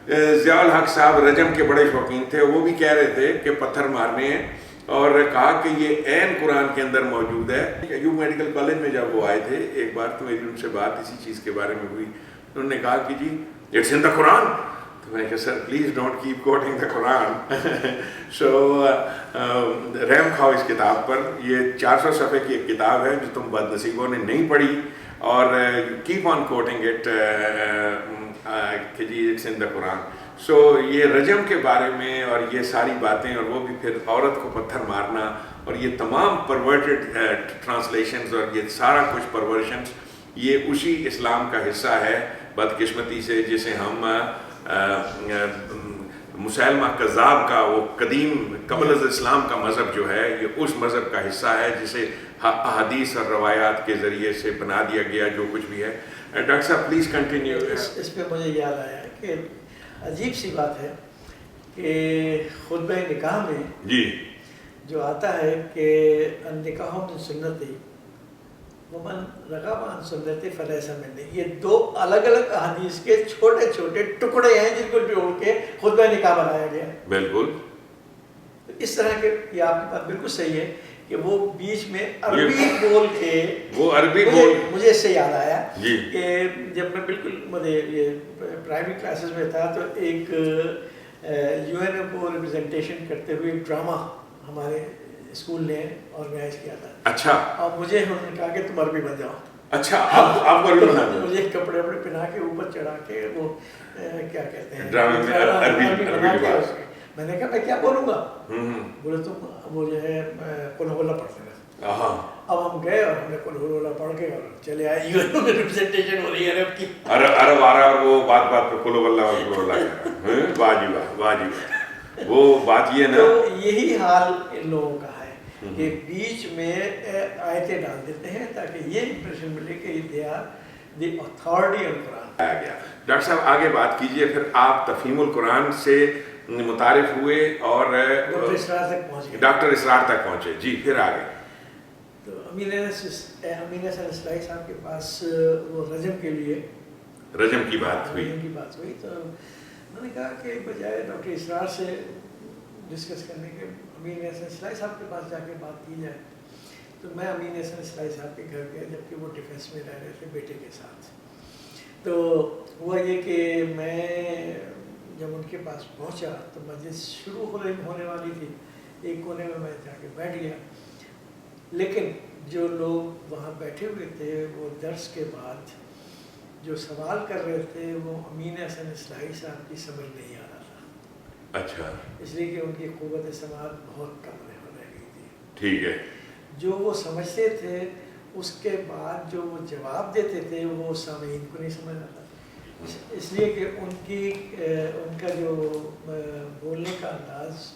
ضیاء الحق صاحب رجم کے بڑے شوقین تھے، وہ بھی کہہ رہے تھے کہ پتھر مارنے ہیں، اور کہا کہ یہ عین قرآن کے اندر موجود ہے۔ ایوب میڈیکل کالج میں جب وہ آئے تھے ایک بار تو میری ان سے بات اسی چیز کے بارے میں ہوئی، انہوں نے کہا کہ جی اٹس ان دا قرآن، تو میں نے کہا sir please don't keep quoting the Quran. So رحم کھاؤ اس کتاب پر، یہ 400 صفحے کی ایک کتاب ہے جو تم بد نصیبوں نے نہیں پڑھی، اور کیپ آن کوٹنگ اٹ کہ جی اٹس ان دا قرآن۔ سو یہ رجم کے بارے میں اور یہ ساری باتیں، اور وہ بھی پھر عورت کو پتھر مارنا، اور یہ تمام پرورٹڈ ٹرانسلیشنز اور یہ سارا کچھ پرورشنز، یہ اسی اسلام کا حصہ ہے بدقسمتی سے، جسے ہم مسلمہ کذاب کا وہ قدیم قبل از اسلام کا مذہب جو ہے، یہ اس مذہب کا حصہ ہے جسے احادیث اور روایات کے ذریعے سے بنا دیا گیا جو کچھ بھی ہے۔ ڈاکٹر صاحب پلیز کنٹینیو۔ اس پہ مجھے یاد آیا کہ عجیب سی بات ہے کہ خطبہ نکاح میں جی جو آتا ہے کہ النکاح من سنتی ومن رغب عن سنتی فلیس منی، یہ دو الگ الگ احادیث کے چھوٹے چھوٹے ٹکڑے ہیں جن کو جوڑ کے خطبہ نکاح بنایا گیا ہے۔ بالکل اس طرح کے یہ آپ کی بات بالکل صحیح ہے کہ وہ بیچ میں عربی بول کے، وہ عربی بول، مجھے اس سے یاد آیا کہ جب میں بالکل مجھے یہ پرائمری کلاسز میں تھا تو ایک یو این او کو ریپرزنٹیشن کرتے ہوئے ایک ڈرامہ ہمارے اسکول نے آرگنائز کیا تھا۔ اچھا، اور مجھے انہوں نے کہا کہ تم عربی بن جاؤ۔ اچھا، آپ کو عربی بنا دیا؟ مجھے کپڑے وپڑے پہنا کے اوپر چڑھا کے وہ کیا کہتے ہیں ڈرامے میں عربی بنا کے، میں نے کہا میں کیا بولوں گا؟ بولے تم وہ جو ہے قل هو اللہ پڑھتے ہیں۔ اب ہم گئے اور ہم نے قل هو اللہ پڑھ کے اور چلے آئے، یو این او میں ریپرزنٹیشن ہو رہی ہے عرب کی، عرب آ رہا ہے، اور وہ بات بات پہ قل هو اللہ اور قل هو اللہ کہہ رہا ہے۔ واہ جی واہ، واہ جی واہ، وہ بات یہ نا، تو یہی حال ان لوگوں کا ہے کہ بیچ میں آیتیں ڈال دیتے ہیں تاکہ یہ امپریشن ملے کہ دے آر دی اتھارٹی آن قرآن۔ آیا گیا۔ ڈاکٹر صاحب آگے بات کیجئے، پھر آپ تفہیم القرآن سے متعارف ہوئے اور ڈاکٹر اسرار تک پہنچ گئے۔ ڈاکٹر اسرار تک پہنچے، جی پھر آگے۔ تو امین حسن اصلاحی صاحب کے پاس وہ رجم کے لیے رجم کی بات ہوئی، رجم کی بات ہوئی، تو میں نے کہا کہ بجائے ڈاکٹر اسرار سے ڈسکس کرنے کے امین حسن اصلاحی صاحب کے پاس جا کے بات کی جائے۔ تو میں امین حسن اصلاحی صاحب کے گھر گیا، جبکہ وہ ڈیفینس میں رہ رہے تھے بیٹے کے ساتھ۔ تو ہوا یہ کہ میں جب ان کے پاس پہنچا تو مجلس شروع ہونے والی تھی، ایک کونے میں جا کے بیٹھ گیا، لیکن جو لوگ وہاں بیٹھے ہوئے تھے وہ درس کے بعد جو سوال کر رہے تھے وہ امین حسن اصلاحی صاحب کی سمجھ نہیں آ رہا تھا۔ اچھا، اس لیے کہ ان کی قوت سماعت بہت کم رہ گئی تھی۔ ٹھیک ہے۔ جو وہ سمجھتے تھے اس کے بعد جو وہ جواب دیتے تھے وہ سامعین کو نہیں سمجھ آتا، اس لیے کہ ان کا جو بولنے کا انداز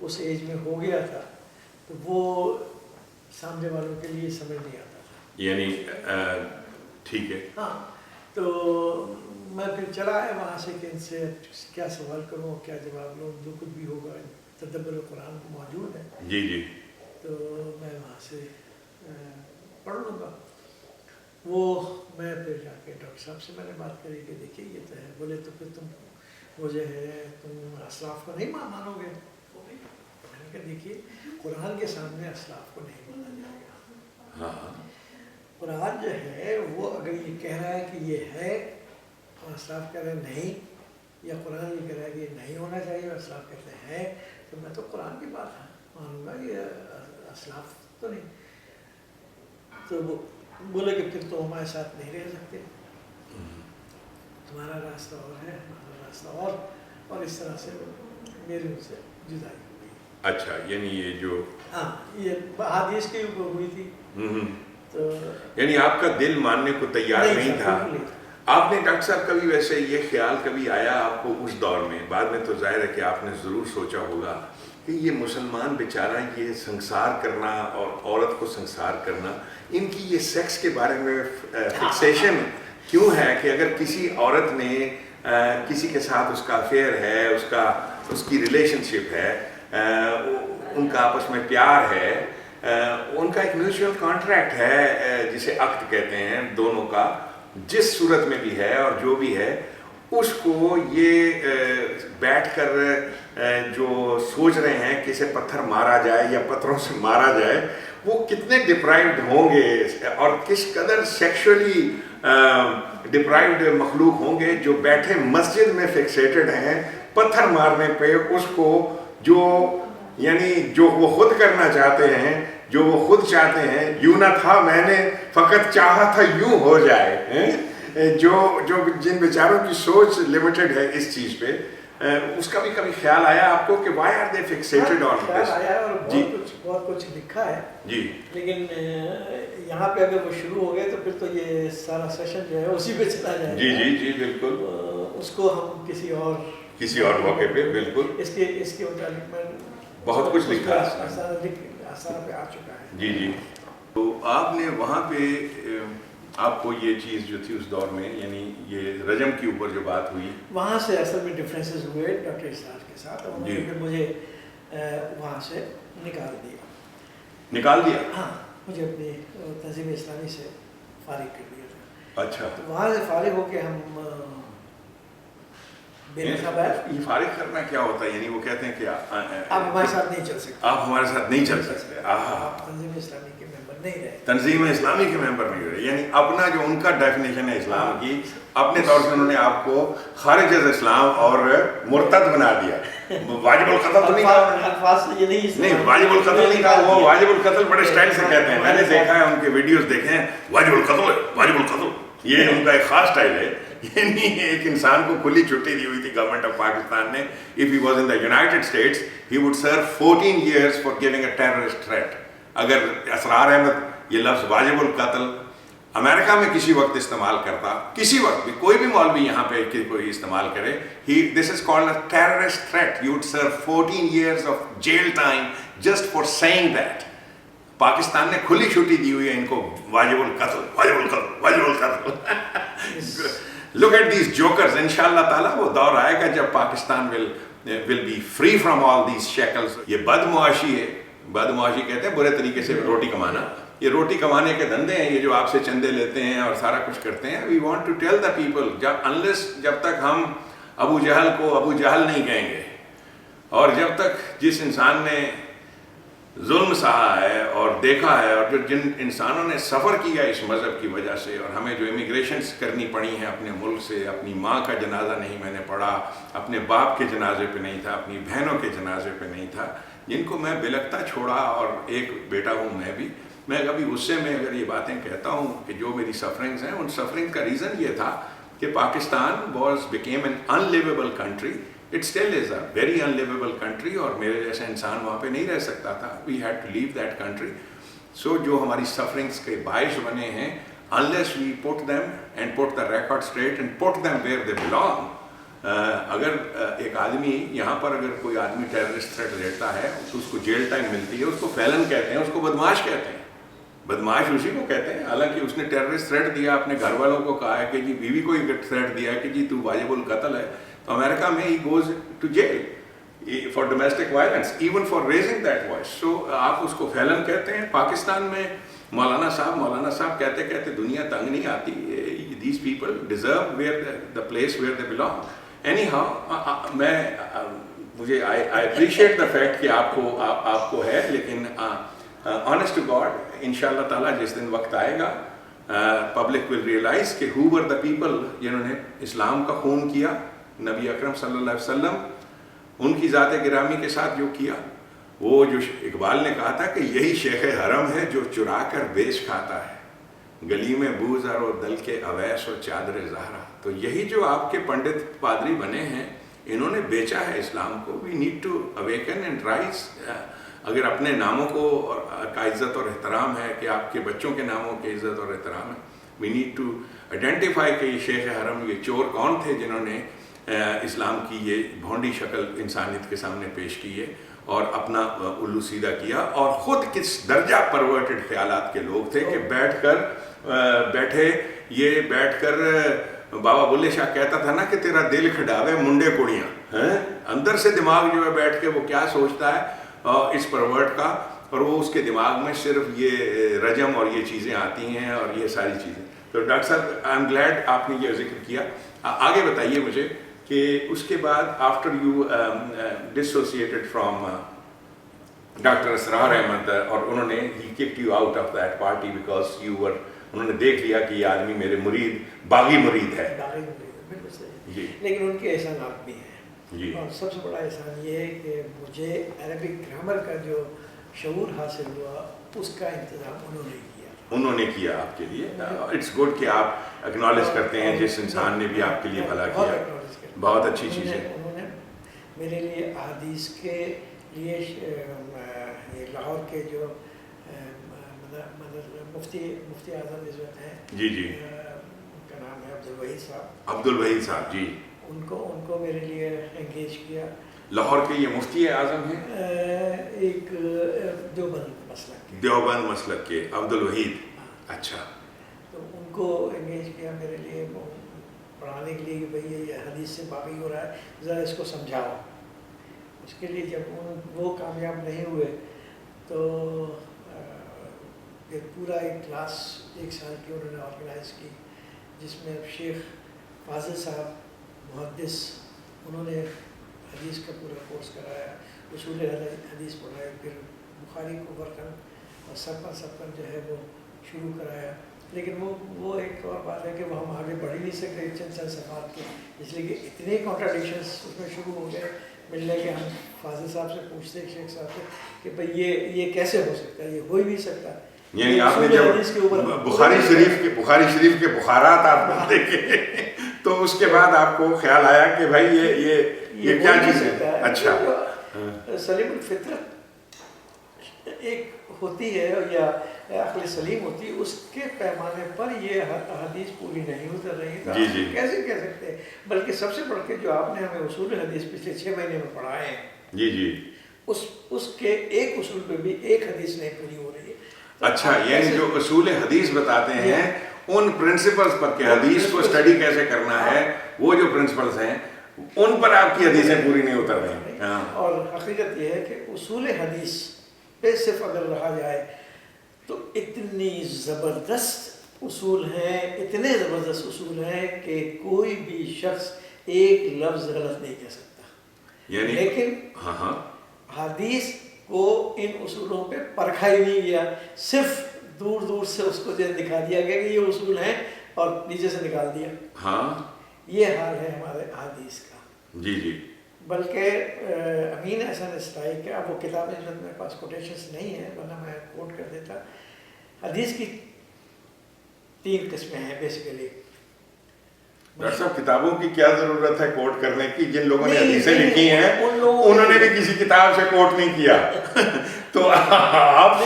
اس ایج میں ہو گیا تھا، تو وہ سامنے والوں کے لیے سمجھ نہیں آتا تھا۔ یعنی ٹھیک ہے، ہاں، تو میں پھر چلا آیا وہاں سے کہ ان سے کیا سوال کروں، کیا جواب لوں، جو کچھ بھی ہوگا تدبر قرآن موجود ہے، جی جی، تو میں وہاں سے پڑھ لوں گا۔ وہ میں پھر جا کے ڈاکٹر صاحب سے میں نے بات کری کہ دیکھیے یہ تو ہے، بولے تو پھر تم وہ جو ہے تم اسلاف کو نہیں مانو گے؟ میں نے کہا دیکھیے قرآن کے سامنے اسلاف کو نہیں مانا جائے گا۔ قرآن جو ہے وہ اگر یہ کہہ رہا ہے کہ یہ ہے اور اسلاف کہہ رہے ہیں نہیں، یا قرآن یہ کہہ رہا ہے کہ یہ نہیں ہونا چاہیے اور اسلاف کہتے ہیں، تو میں تو قرآن کی بات مانوں گا، یہ اسلاف تو نہیں۔ تو وہ بولے کہ پھر تو ہمارے ساتھ نہیں رہ سکتے، تمہارا راستہ اور ہے، ہمارا راستہ اور اس طرح سے میری ان سے جدائی ہو گئی۔ اچھا، یعنی یہ جو ہاں یہ حدیث کی ہوئی تھی، تو یعنی آپ کا دل ماننے کو تیار نہیں تھا۔ آپ نے ڈاکٹر صاحب کبھی ویسے یہ خیال کبھی آیا آپ کو اس دور میں، بعد میں تو ظاہر ہے کہ آپ نے ضرور سوچا ہوگا کہ یہ مسلمان بیچارہ یہ سنسار کرنا اور عورت کو سنسار کرنا، ان کی یہ سیکس کے بارے میں فکسیشن کیوں ہے کہ اگر کسی عورت نے کسی کے ساتھ اس کا افیئر ہے، اس کی ریلیشن شپ ہے، ان کا آپس میں پیار ہے، ان کا ایک میوچول کانٹریکٹ ہے جسے عقد کہتے ہیں دونوں کا، جس صورت میں بھی ہے اور جو بھی ہے، اس کو یہ بیٹھ کر جو سوچ رہے ہیں کہ اسے پتھر مارا جائے یا پتھروں سے مارا جائے، وہ کتنے ڈپرائیوڈ ہوں گے اور کس قدر سیکشولی ڈپرائیوڈ مخلوق ہوں گے جو بیٹھے مسجد میں فکسیٹڈ ہیں پتھر مارنے پہ اس کو، جو یعنی جو وہ خود کرنا چاہتے ہیں، جو وہ خود چاہتے ہیں، یوں نہ تھا میں نے فقط چاہا تھا یوں ہو جائے، جو جن بیچاروں کی سوچ لمیٹڈ ہے اس چیز پہ، اس کا بھی کبھی خیال آیا آپ کو کہ وائی آر دے فکسیٹڈ آن دس؟ آیا اور بہت کچھ لکھا ہے جی، لیکن یہاں پہ اگر وہ شروع ہو گئے تو پھر تو یہ سارا سیشن جو ہے اسی پہ چلا جائے گا. جی جی جی بالکل. اس کو ہم کسی اور موقع پہ بالکل اس کے متعلق میں بہت کچھ لکھا آثار پہ آ چکا ہے. جی جی. تو آپ نے وہاں پہ آپ کو یہ چیز جو تھی اس دور میں، یعنی یہ رجم کے اوپر جو بات ہوئی، وہاں سے اصل میں ڈفرینسز ہوئے ڈاکٹر اسرار کے ساتھ، اور انہوں نے پھر مجھے وہاں سے نکال دیا. ہاں، مجھے اپنی تنظیم اسلامی سے فارغ کر دیا. اچھا. تو وہاں سے فارغ ہو کے ہم یہ فارغ کرنا کیا ہوتا ہے؟ یعنی وہ کہتے ہیں کہ آپ ہمارے ساتھ نہیں چل سکتے. آپ ہمارے ساتھ نہیں چل سکتے. آپ تنظیم اسلامی کے ممبر نہیں رہے. تنظیم اسلامی کے ممبر نہیں رہے، یعنی اپنا جو ان کا ڈیفینیشن ہے اسلام کی، اپنے طور سے انہوں نے آپ کو خارج از اسلام اور مرتد بنا دیا. واجب القتل تو نہیں کہا، نہیں واجب القتل نہیں کہا، وہ واجب القتل بڑے اسٹائل سے کہتے ہیں. میں نے دیکھا ہے ان کے ویڈیوز دیکھے ہیں، واجب القتل ہے، واجب القتل، یہ ان کا ایک خاص اسٹائل ہے. یعنی ایک انسان کو کھلی چھٹی دی ہوئی تھی گورنمنٹ آف پاکستان نے. if he was in the United States he would serve 14 years for giving a terrorist threat. اگر اسرار احمد یہ لفظ واجب القتل امریکہ میں کسی وقت استعمال کرتا، کسی وقت بھی کوئی بھی مولوی یہاں پہ کوئی استعمال کرے، this is called a terrorist threat. You would serve 14 years of jail time just for saying that. Pakistan نے کھلی چھٹی دی ہوئی ہے ان کو، واجب القتل، واجب القتل، واجب القتل. Look at these jokers. انشاءاللہ تعالیٰ وہ دور آئے گا جب Pakistan will be free from all these shackles. یہ بد معاشی ہے، بد معاشی کہتے ہیں برے طریقے سے روٹی کمانا. یہ روٹی کمانے کے دھندے ہیں، یہ جو آپ سے چندے لیتے ہیں اور سارا کچھ کرتے ہیں. We want to tell the people جب تک ہم ابو جہل کو ابو جہل نہیں کہیں گے، اور جب تک جس انسان نے ظلم سہا ہے اور دیکھا ہے، اور جن انسانوں نے سفر کیا اس مذہب کی وجہ سے، اور ہمیں جو امیگریشنز کرنی پڑی ہیں اپنے ملک سے، اپنی ماں کا جنازہ نہیں میں نے پڑھا، اپنے باپ کے جنازے پہ نہیں تھا، اپنی بہنوں کے جنازے پہ نہیں تھا، جن کو میں بلکتا چھوڑا، اور ایک بیٹا ہوں میں کبھی غصے میں اگر یہ باتیں کہتا ہوں کہ جو میری سفرنگز ہیں، ان سفرنگ کا ریزن یہ تھا کہ Pakistan became an unlivable country. It still is a very unlivable country, اور میرے جیسا انسان وہاں پہ نہیں رہ سکتا تھا. We had to leave that country. So جو ہماری سفرنگز کے باعث بنے ہیں، unless we put them and put the record straight and put them where they belong. اگر ایک آدمی یہاں پر، اگر کوئی آدمی ٹیررسٹ تھریٹ لیتا ہے تو اس کو جیل ٹائم ملتی ہے، اس کو فیلن کہتے ہیں، اس کو بدماش کہتے ہیں. بدماش اسی کو کہتے ہیں. حالانکہ اس نے ٹیررسٹ تھریٹ دیا، اپنے گھر والوں کو کہا ہے کہ جی، بیوی کو ہی تھریٹ دیا ہے کہ جی تو واجب القتل ہے، تو امریکہ میں he goes to jail for domestic violence even for raising that voice. So آپ اس کو فیلن کہتے ہیں. پاکستان میں مولانا صاحب کہتے کہتے دنیا تنگ نہیں آتی. These people deserve the place where they belong. Any how مجھے آئی اپریشیٹ دا فیکٹ کہ آپ کو ہے، لیکن آنیسٹ ٹو گاڈ ان شاء اللہ تعالیٰ جس دن وقت آئے گا پبلک ول ریئلائز کہ ہو ور دا پیپل جنہوں نے اسلام کا خون کیا، نبی اکرم صلی اللہ علیہ وسلم ان کی ذات گرامی کے ساتھ جو کیا. وہ جو اقبال نے کہا تھا کہ یہی شیخ حرم ہے جو چرا کر بیچ کھاتا ہے، گلی میں بوزر و دل کے اویس و چادر زہرا. تو یہی جو آپ کے پنڈت پادری بنے ہیں، انہوں نے بیچا ہے اسلام کو. We need to awaken and rise. اگر اپنے ناموں کو کا عزت اور احترام ہے، کہ آپ کے بچوں کے ناموں کی عزت اور احترام ہے، وی نیڈ ٹو آئیڈینٹیفائی کہ یہ شیخ حرم، یہ چور کون تھے جنہوں نے اسلام کی یہ بھونڈی شکل انسانیت کے سامنے پیش کی ہے اور اپنا الو سیدھا کیا، اور خود کس درجہ پرورٹڈ خیالات کے لوگ تھے کہ بیٹھ کر بابا بلے شاہ کہتا تھا نا کہ تیرا دل کھڈاوے منڈے کڑیاں. اندر سے دماغ جو ہے بیٹھ کے وہ کیا سوچتا ہے اس پرورٹ کا، اور وہ اس کے دماغ میں صرف یہ رجم اور یہ چیزیں آتی ہیں اور یہ ساری چیزیں. تو ڈاکٹر صاحب آئی ایم گلیڈ آپ نے یہ ذکر کیا. آگے بتائیے مجھے کہ اس کے بعد after you dissociated from doctor Israr Ahmed اور انہوں نے he kicked you out of that party because you were, انہوں نے دیکھ لیا کہ یہ آدمی میرے مرید باغی مرید ہے. بالکل صحیح. جی لیکن ان کے احسانات بھی ہیں جی اور سب سے بڑا احسان یہ ہے کہ مجھے عربک گرامر کا جو شعور حاصل ہوا اس کا انتظام انہوں نے کیا آپ کے لیے. اٹس گڈ کہ آپ اکنالج کرتے ہیں جس انسان نے بھی آپ کے لیے بھلا کیا. بہت اچھی چیز ہے. انہوں نے میرے لیے احادیث کے لیے یہ لاہور کے جو مفتی اعظم اس وقت ہیں، جی جی، ان کا نام ہے عبدالوحید صاحب. عبدالوحید صاحب جی. ان کو میرے لیے انگیج کیا. لاہور کے یہ مفتی اعظم ہیں؟ ایک دیوبند مسلک کے عبدالوحید. اچھا. تو ان کو انگیج کیا میرے لیے پڑھانے کے لیے کہ بھئی یہ حدیث سے باقی ہو رہا ہے، ذرا اس کو سمجھاؤ. اس کے لیے جب وہ کامیاب نہیں ہوئے تو پھر پورا ایک کلاس 1 سال کی انہوں نے آرگنائز کی، جس میں شیخ فاضل صاحب محدث، انہوں نے حدیث کا پورا کورس کرایا، اصول حدیث پڑھائے، پھر بخاری کو برکن اور سب جو ہے وہ شروع کرایا. لیکن وہ ایک اور بات ہے کہ وہ ہم آگے بڑھ ہی نہیں سکتے چند صفحات کے، اس لیے کہ اتنے کانٹراڈکشنس اس میں شروع ہو گئے ملنے کے. ہم فاضل صاحب سے پوچھتے شیخ صاحب سے کہ بھئی یہ کیسے ہو سکتا ہے، یہ ہو ہی نہیں سکتا. یعنی آپ نے جب بخاری شریف کے بخارات آپ دیکھے تو اس کے بعد آپ کو خیال آیا کہ بھائی یہ کیا چیز ہے. اچھا. سلیم الفطرت ایک ہوتی ہے یا عقل سلیم ہوتی ہے، اس کے پیمانے پر یہ حدیث پوری نہیں اتر رہی تھا. جی. کیسے کہہ سکتے ہیں؟ بلکہ سب سے بڑھ کے جو آپ نے ہمیں اصول حدیث پچھلے 6 مہینے میں پڑھائے ہیں، جی اس کے ایک اصول پہ بھی ایک حدیث نہیں پوری ہو رہی ہے. اچھا، یعنی جو اصول حدیث بتاتے ہیں ان پرنسپلز پر کہ حدیث کو اسٹڈی کیسے کرنا ہے، وہ جو پرنسپلز ہیں ان پر آپ کی حدیثیں پوری نہیں اتر رہی. اور حقیقت یہ ہے کہ اصول حدیث پہ صرف اگر رہا جائے تو اتنی زبردست اصول ہیں، اتنے زبردست اصول ہیں کہ کوئی بھی شخص ایک لفظ غلط نہیں کہہ سکتا. یعنی لیکن حدیث کو ان اصولوں پہ پرکھا ہی نہیں گیا، صرف دور دور سے اس کو دکھا دیا گیا کہ یہ اصول ہیں اور نیچے سے نکال دیا. یہ حال ہے ہمارے حدیث کا. جی. بلکہ امین احسن اسرائی کا، اب وہ کتابیں جو میرے پاس کوٹیشنس نہیں ہیں ورنہ میں کوٹ کر دیتا. حدیث کی 3 قسمیں ہیں بیسیکلی. ڈاکٹر صاحب کتابوں کی کیا ضرورت ہے کوٹ کرنے کی؟ جن لوگوں نے حدیثیں لکھی ہیں انہوں نے بھی کسی کتاب سے کوٹ نہیں کیا تو آپ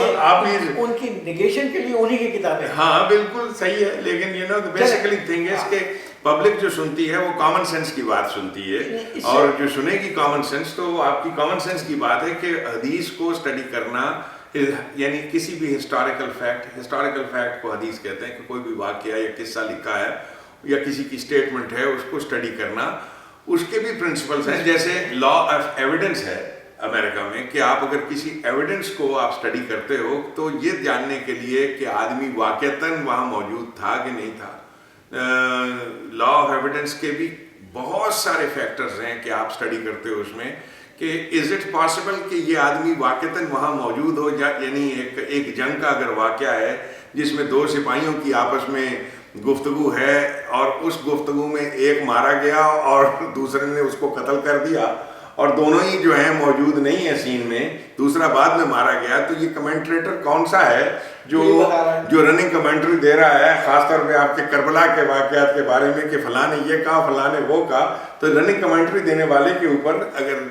ان کی نیگیشن کے لیے انہی کی کتابیں. ہاں بالکل صحیح ہے، لیکن یہ نا بیسیکلی تھنگ ہے کہ پبلک جو سنتی ہے وہ کامن سینس کی بات سنتی ہے، اور جو سنے گی کامن سینس تو وہ آپ کی کامن سینس کی بات ہے کہ حدیث کو اسٹڈی کرنا، یعنی کسی بھی ہسٹوریکل فیکٹ کو حدیث کہتے ہیں کہ کوئی بھی واقعہ یا قصہ لکھا ہے یا کسی کی اسٹیٹمنٹ ہے اس کو اسٹڈی کرنا. اس کے بھی پرنسپلس ہیں، جیسے لا آف ایویڈنس ہے امریکہ میں کہ آپ اگر کسی ایویڈنس کو آپ اسٹڈی کرتے ہو تو یہ جاننے کے لیے کہ آدمی واقعتاً وہاں موجود تھا کہ نہیں تھا. لا آف ایویڈنس کے بھی بہت سارے فیکٹرز ہیں کہ آپ اسٹڈی کرتے ہو اس میں کہ از اٹ پاسبل کہ یہ آدمی واقعتاً وہاں موجود ہو. یعنی ایک جنگ کا اگر واقعہ ہے جس میں 2 سپاہیوں کی آپس میں گفتگو ہے اور اس گفتگو میں ایک مارا گیا اور دوسرے نے اس کو قتل کر دیا اور دونوں ہی جو ہیں موجود نہیں ہیں سین میں، دوسرا بعد میں مارا گیا، تو یہ کمنٹریٹر کون سا ہے جو رننگ کمنٹری دے رہا ہے، خاص طور پہ آپ کے کربلا کے واقعات کے بارے میں کہ فلاں نے یہ کہا فلاں نے وہ کہا. تو رننگ کمنٹری دینے والے کے اوپر اگر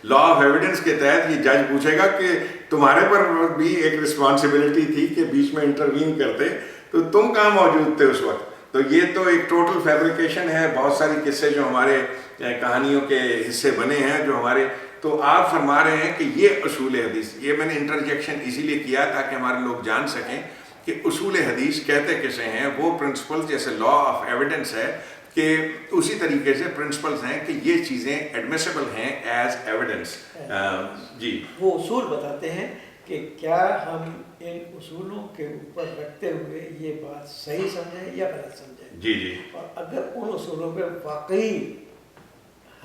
لا آف ایویڈنس کے تحت یہ جج پوچھے گا کہ تمہارے پر بھی ایک رسپانسبلٹی تھی کہ بیچ میں انٹروین کرتے، تو تم کہاں موجود تھے اس وقت. تو یہ تو ایک ٹوٹل فیبریکیشن ہے. بہت ساری قصے جو ہمارے کہانیوں کے حصے بنے ہیں جو ہمارے، تو آپ فرما رہے ہیں کہ یہ اصول حدیث، یہ میں نے انٹرجیکشن اسی لیے کیا تاکہ ہمارے لوگ جان سکیں کہ اصول حدیث کہتے کسے ہیں. وہ پرنسپل جیسے لا آف ایویڈنس ہے کہ اسی طریقے سے پرنسپلز ہیں کہ یہ چیزیں ایڈمیسیبل ہیں ایز ایویڈنس. جی وہ اصول بتاتے ہیں کہ کیا ہم ان اصولوں کے اوپر رکھتے ہوئے یہ بات صحیح سمجھیں یا غلط سمجھیں. جی. اور اگر ان اصولوں پہ واقعی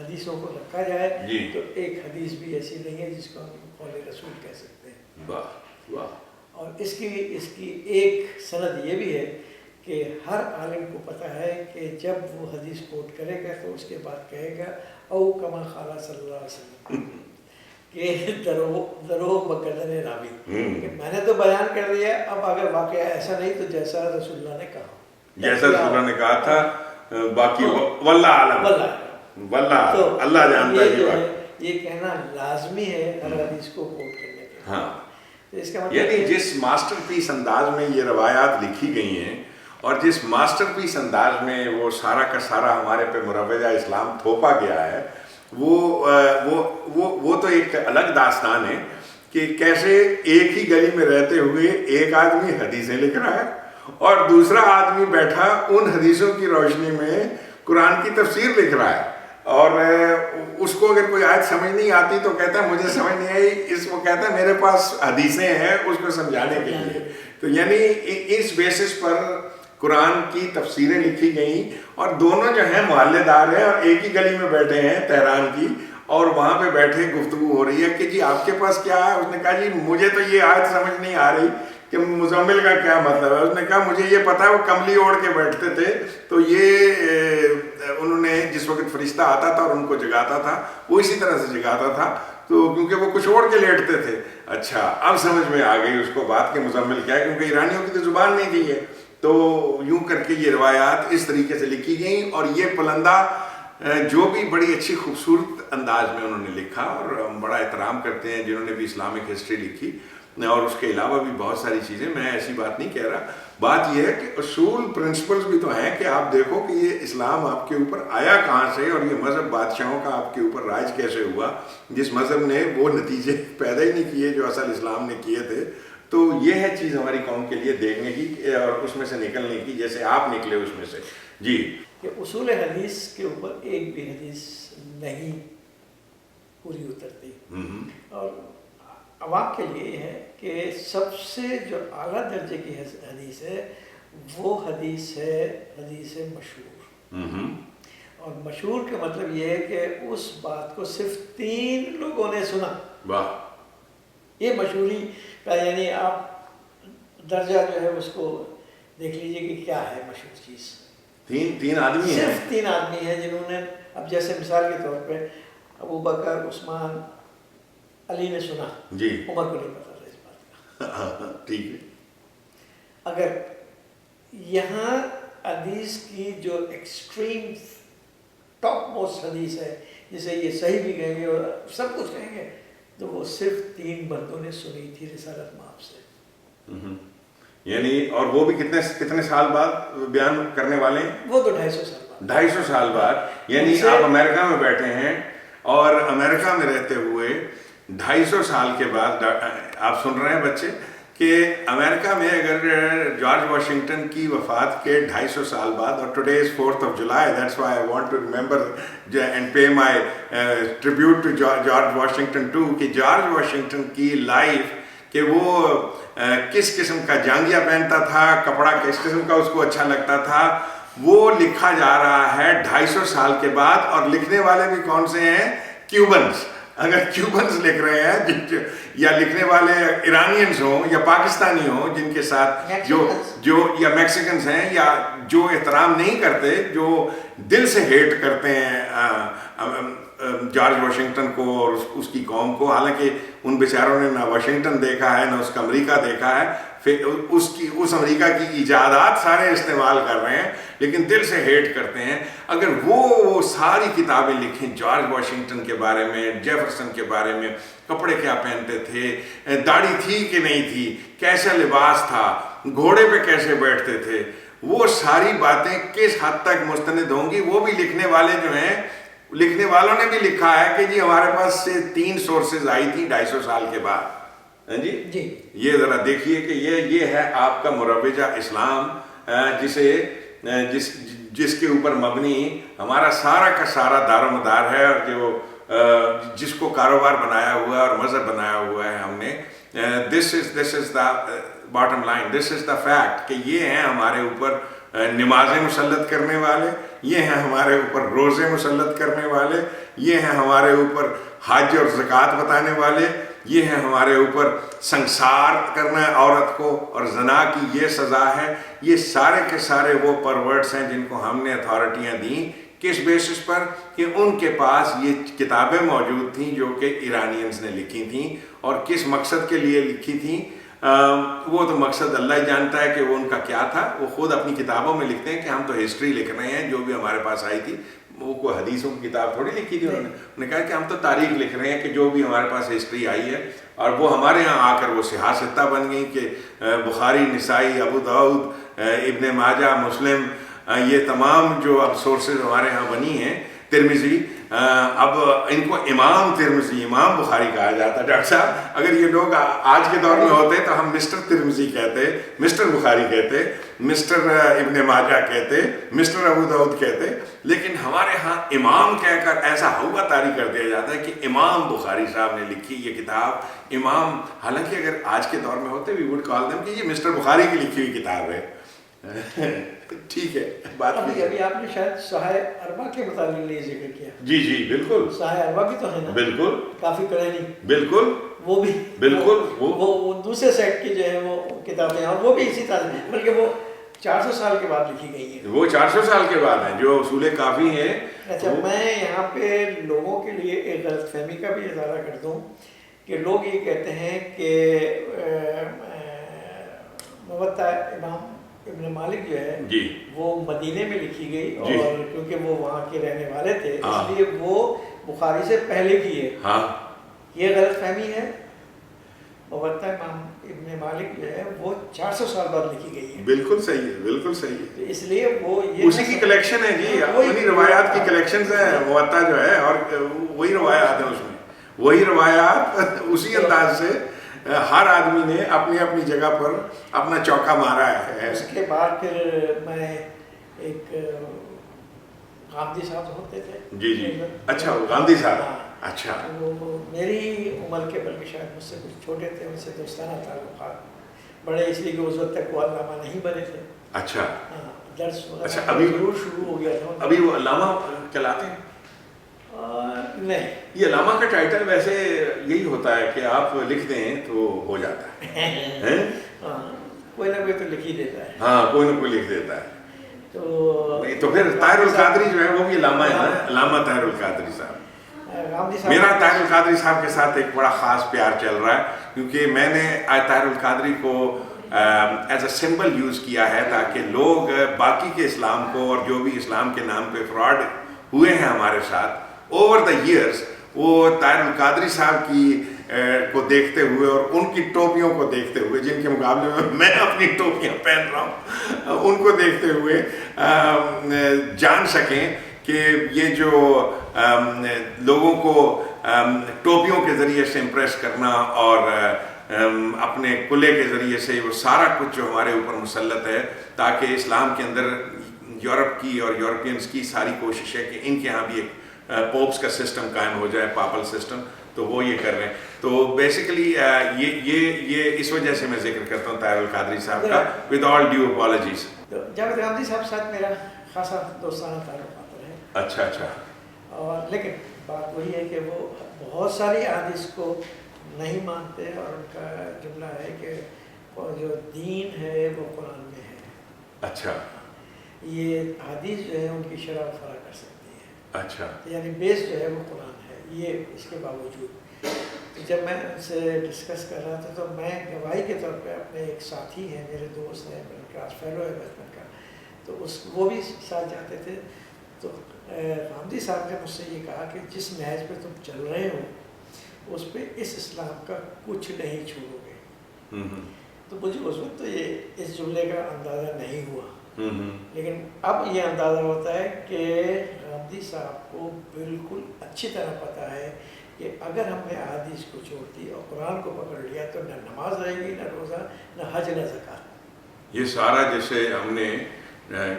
حدیثوں کو رکھا جائے جی تو ایک حدیث بھی ایسی نہیں ہے جس کو ہم قول رسول کہہ سکتے ہیں. واہ واہ. اور اس کی ایک سند یہ بھی ہے کہ ہر عالم کو پتہ ہے کہ جب وہ حدیث کوٹ کرے گا تو اس کے بعد کہے گا او کما قال صلی اللہ علیہ وسلم کہ درو بقدر راوی. میں نے تو بیان کر دیا, اب اگر واقعہ ایسا نہیں تو جیسا رسول اللہ نے کہا, جیسا رسول اللہ نے کہا تھا, باقی واللہ عالم, واللہ اللہ جانتا ہے. یہ کہنا لازمی ہے ہر حدیث کو کوٹ کرنے کے. ہاں, اس کا مطلب یعنی جس ماسٹر پیس انداز میں یہ روایات لکھی گئی ہیں اور جس ماسٹر پیس انداز میں وہ سارا کا سارا ہمارے پہ مروجہ اسلام تھوپا گیا ہے, وہ تو ایک الگ داستان ہے کہ کیسے ایک ہی گلی میں رہتے ہوئے ایک آدمی حدیثیں لکھ رہا ہے اور دوسرا آدمی بیٹھا ان حدیثوں کی روشنی میں قرآن کی تفسیر لکھ رہا ہے, اور اس کو اگر کوئی آیت سمجھ نہیں آتی تو کہتا ہے مجھے سمجھ نہیں آئی, اس کو کہتا ہے میرے پاس حدیثیں ہیں اس کو سمجھانے کے لیے. تو یعنی اس بیسس پر قرآن کی تفسیریں لکھی گئیں اور دونوں جو ہیں محلے دار ہیں اور ایک ہی گلی میں بیٹھے ہیں تہران کی, اور وہاں پہ بیٹھے گفتگو ہو رہی ہے کہ جی آپ کے پاس کیا ہے. اس نے کہا جی مجھے تو یہ آیت سمجھ نہیں آ رہی کہ مزمل کا کیا مطلب ہے. اس نے کہا مجھے یہ پتا ہے وہ کملی اوڑھ کے بیٹھتے تھے, تو یہ انہوں نے جس وقت فرشتہ آتا تھا اور ان کو جگاتا تھا وہ اسی طرح سے جگاتا تھا, تو کیونکہ وہ کچھ اوڑھ کے لیٹتے تھے. اچھا اب سمجھ میں آ گئی اس کو بات کہ مزمل کیا ہے, کیونکہ ایرانیوں کی تو زبان نہیں تھی ہے. تو یوں کر کے یہ روایات اس طریقے سے لکھی گئیں, اور یہ پلندہ جو بھی بڑی اچھی خوبصورت انداز میں انہوں نے لکھا, اور ہم بڑا احترام کرتے ہیں جنہوں نے بھی اسلامک ہسٹری لکھی, اور اس کے علاوہ بھی بہت ساری چیزیں. میں ایسی بات نہیں کہہ رہا, بات یہ ہے کہ اصول پرنسپلز بھی تو ہیں کہ آپ دیکھو کہ یہ اسلام آپ کے اوپر آیا کہاں سے, اور یہ مذہب بادشاہوں کا آپ کے اوپر راج کیسے ہوا جس مذہب نے وہ نتیجے پیدا ہی نہیں کیے جو اصل اسلام نے کیے تھے. تو یہ ہے چیز ہماری قوم کے لیے دیکھنے کی اور اس میں سے نکلنے کی, جیسے آپ نکلے اس میں سے. جی کہ اصول حدیث کے اوپر ایک بھی حدیث نہیں پوری اترتی, اور عوام کے لیے یہ ہے کہ سب سے جو اعلیٰ درجے کی حدیث ہے وہ حدیث ہے مشہور. اور مشہور کا مطلب یہ ہے کہ اس بات کو صرف 3 لوگوں نے سنا. واہ, یہ مشہوری کا یعنی آپ درجہ جو ہے اس کو دیکھ لیجئے کہ کیا ہے مشہور چیز. تین آدمی ہیں, صرف 3 آدمی ہیں جنہوں نے, اب جیسے مثال کے طور پہ ابو بکر, عثمان, علی نے سنا, جی عمر کو نہیں پتا تھا اس بات کا. ٹھیک ہے. اگر یہاں حدیث کی جو ایکسٹریم ٹاپ موسٹ حدیث ہے جسے یہ صحیح بھی کہیں گے اور سب کچھ کہیں گے, تو وہ صرف 3 بندوں نے سنی تھی رسالت مآب سے. یعنی اور وہ بھی کتنے سال بعد بیان کرنے والے ہیں؟ وہ تو 250 سال بعد. 250 سال بعد. یعنی آپ امریکہ میں بیٹھے ہیں اور امریکہ میں رہتے ہوئے 250 سال کے بعد آپ سن رہے ہیں بچے کہ امریکہ میں اگر جارج واشنگٹن کی وفات کے 250 سال بعد, اور today is 4th of July, that's why I want to remember and pay my tribute to George Washington too, کہ جارج واشنگٹن کی لائف کہ وہ کس قسم کا جانگیا پہنتا تھا, کپڑا کس قسم کا اس کو اچھا لگتا تھا, وہ لکھا جا رہا ہے 250 سال کے بعد. اور لکھنے والے بھی کون سے ہیں؟ کیوبنز. اگر کیوبنز لکھ رہے ہیں یا لکھنے والے ایرانینز ہوں یا پاکستانی ہوں جن کے ساتھ جو یا میکسیکنز ہیں یا جو احترام نہیں کرتے, جو دل سے ہیٹ کرتے ہیں جارج واشنگٹن کو اور اس کی قوم کو, حالانکہ ان بیچاروں نے نہ واشنگٹن دیکھا ہے نہ اس کا امریکہ دیکھا ہے, پھر اس امریکہ کی ایجادات سارے استعمال کر رہے ہیں لیکن دل سے ہیٹ کرتے ہیں. اگر وہ ساری کتابیں لکھیں جارج واشنگٹن کے بارے میں, جیفرسن کے بارے میں, کپڑے کیا پہنتے تھے, داڑھی تھی کہ نہیں تھی, کیسا لباس تھا, گھوڑے پہ کیسے بیٹھتے تھے, وہ ساری باتیں کس حد تک مستند ہوں گی. وہ بھی لکھنے والے جو ہیں, لکھنے والوں نے بھی لکھا ہے کہ جی ہمارے پاس سے 3 سورسز آئی تھی 250 سال کے بعد. جی یہ ذرا دیکھیے کہ یہ ہے آپ کا مروجہ اسلام, جس کے اوپر مبنی ہمارا سارا کا سارا دار و مدار ہے, اور جس کو کاروبار بنایا ہوا ہے اور مذہب بنایا ہوا ہے ہم نے. This is the bottom line, this is the fact کہ یہ ہیں ہمارے اوپر نمازیں مسلط کرنے والے، یہ ہیں ہمارے اوپر روزے مسلط کرنے والے، یہ ہیں ہمارے اوپر حج اور زکوٰۃ بتانے والے، یہ ہیں ہمارے اوپر سنسار کرنا ہے عورت کو اور زنا کی یہ سزا ہے۔ یہ سارے کے سارے وہ پرورٹس ہیں جن کو ہم نے اتھارٹیاں دیں، کس بیسس پر کہ ان کے پاس یہ کتابیں موجود تھیں جو کہ ایرانینز نے لکھی تھیں، اور کس مقصد کے لیے لکھی تھیں وہ تو مقصد اللہ ہی جانتا ہے کہ وہ ان کا کیا تھا۔ وہ خود اپنی کتابوں میں لکھتے ہیں کہ ہم تو ہسٹری لکھ رہے ہیں جو بھی ہمارے پاس آئی تھی، وہ کوئی حدیثوں کی کتاب تھوڑی لکھی تھی انہوں نے کہا کہ ہم تو تاریخ لکھ رہے ہیں کہ جو بھی ہمارے پاس ہسٹری آئی ہے، اور وہ ہمارے یہاں آ کر وہ سیاہ ستہ بن گئی کہ بخاری، نسائی، ابو داؤد، ابن ماجہ، مسلم، یہ تمام جو اب سورسز ہمارے ہاں بنی ہیں، ترمذی، اب ان کو امام ترمذی، امام بخاری کہا جاتا ہے۔ ڈاکٹر صاحب اگر یہ لوگ آج کے دور میں ہوتے تو ہم مسٹر ترمذی کہتے، مسٹر بخاری کہتے، مسٹر ابن ماجہ کہتے، مسٹر ابو داؤد کہتے، لیکن ہمارے ہاں امام کہہ کر ایسا ہوا طاری کر دیا جاتا ہے کہ امام بخاری صاحب نے لکھی یہ کتاب۔ امام، حالانکہ اگر آج کے دور میں ہوتے وی وڈ کال دیم کہ یہ مسٹر بخاری کی لکھی ہوئی کتاب ہے۔ ٹھیک ہے، بات ابھی آپ نے شاید صحیح اربع کے متعلق نہیں ذکر کیا۔ جی جی بالکل، صحیح اربع بھی تو ہے نا، بالکل کافی کڑے نہیں، بالکل وہ بھی بالکل وہ دوسرے سیٹ کی جو ہے وہ کتابیں، اور وہ بھی اسی طرح، بلکہ وہ 400 سال کے بعد لکھی گئی ہیں، وہ 400 سال کے بعد ہیں جو اصول کافی ہیں۔ اچھا، میں یہاں پہ لوگوں کے لیے ایک غلط فہمی کا بھی اظہار کر دوں کہ لوگ یہ کہتے ہیں کہ موطا امام ابن مالک جو ہے جی وہ مدینے میں لکھی گئی، جی، اور کیونکہ وہ وہاں کے رہنے والے تھے ہاں، اس لیے وہ بخاری سے پہلے کی ہے۔ ہاں، یہ غلط فہمی ہے۔ موطا امام ابن مالک جو ہے وہ 400 سال بعد لکھی گئی ہے۔ بالکل صحیح ہے، بالکل صحیح ہے، تو اس لیے وہ یہ اسی کی کلیکشن ہے جی، انہی روایات کی کلیکشنز ہیں موطا جو ہے، اور وہی روایات ہیں اس میں، وہی روایات اسی انداز سے ہر آدمی نے اپنی اپنی جگہ پر اپنا چوکا مارا ہے۔ اس کے بعد پھر میں ایک غامدی صاحب ہوتے تھے، جی جی، اچھا، وہ گاندھی صاحب، ہاں، اچھا، وہ میری عمر کے بلکہ شاید مجھ سے کچھ چھوٹے تھے، ان سے دوستانہ تعلقات بڑے، اس لیے کہ اس وقت تک وہ علامہ نہیں بنے تھے۔ اچھا ہاں، درس اچھا، ابھی ضرور شروع ہو گیا تھا ابھی وہ علامہ کہلاتے ہیں؟ نہیں، یہ علامہ کا ٹائٹل ویسے یہی ہوتا ہے کہ آپ لکھ دیں تو ہو جاتا ہے، ہاں، کوئی نہ کوئی تو لکھ ہی دیتا ہے۔ ہاں، کوئی نہ کوئی لکھ دیتا ہے۔ تو پھر طاہر القادری جو ہے وہ بھی علامہ ہے نا، علامہ طاہر القادری صاحب۔ غامدی صاحب، میرا طاہر القادری صاحب کے ساتھ ایک بڑا خاص پیار چل رہا ہے، کیونکہ میں نے طاہر القادری کو ایز اے سمبل یوز کیا ہے تاکہ لوگ باقی کے اسلام کو، اور جو بھی اسلام کے نام پہ فراڈ ہوئے ہیں ہمارے ساتھ اوور دا ایئرس، وہ طاہر القادری صاحب کی کو دیکھتے ہوئے اور ان کی ٹوپیوں کو دیکھتے ہوئے، جن کے مقابلے میں میں اپنی ٹوپیاں پہن رہا ہوں، ان کو دیکھتے ہوئے جان سکیں کہ یہ جو لوگوں کو ٹوپیوں کے ذریعے سے امپریس کرنا اور اپنے قلعے کے ذریعے سے، وہ سارا کچھ جو ہمارے اوپر مسلط ہے تاکہ اسلام کے اندر یورپ کی اور یورپینز کی ساری کوشش ہے کہ ان کے ہاں بھی ایک پوپس کا سسٹم قائم ہو جائے، پاپل سسٹم، تو وہ یہ کر رہے ہیں۔ تو بیسیکلی یہ اس وجہ سے میں ذکر کرتا ہوں طاہر القادری صاحب کا، with all due apologies. Javed Ghamidi صاحب ساتھ میرا خاصا دوستانہ تعلقات رہے۔ اچھا اچھا، اور لیکن بات وہی ہے کہ وہ بہت ساری احادیث کو نہیں مانتے، اور ان کا جملہ ہے کہ جو دین ہے وہ قرآن میں ہے۔ اچھا، یہ حدیث جو ہے ان کی شرح فرا کر سکتی ہے، اچھا، یعنی بیس جو ہے وہ قرآن ہے۔ یہ اس کے باوجود جب میں ان سے ڈسکس کر رہا تھا تو میں گواہی کے طور پہ اپنے ایک ساتھی ہیں، میرے دوست ہیں، میرے کلاس فیلو ہے بچپن کا، تو وہ بھی ساتھ جاتے تھے۔ تو غامدی صاحب نے مجھ سے یہ کہا کہ جس نہج پہ تم چل رہے ہو اس پہ اس اسلام کا کچھ نہیں چھوڑو گے۔ تو مجھے اس وقت تو یہ اس جملے کا اندازہ نہیں ہوا، لیکن اب یہ اندازہ ہوتا ہے کہ غامدی صاحب کو بالکل اچھی طرح پتہ ہے کہ اگر ہم نے احادیث کو چھوڑ دی اور قرآن کو پکڑ لیا تو نہ نماز رہے گی، نہ روزہ، نہ حج، نہ زکوٰۃ۔ یہ سارا جیسے ہم نے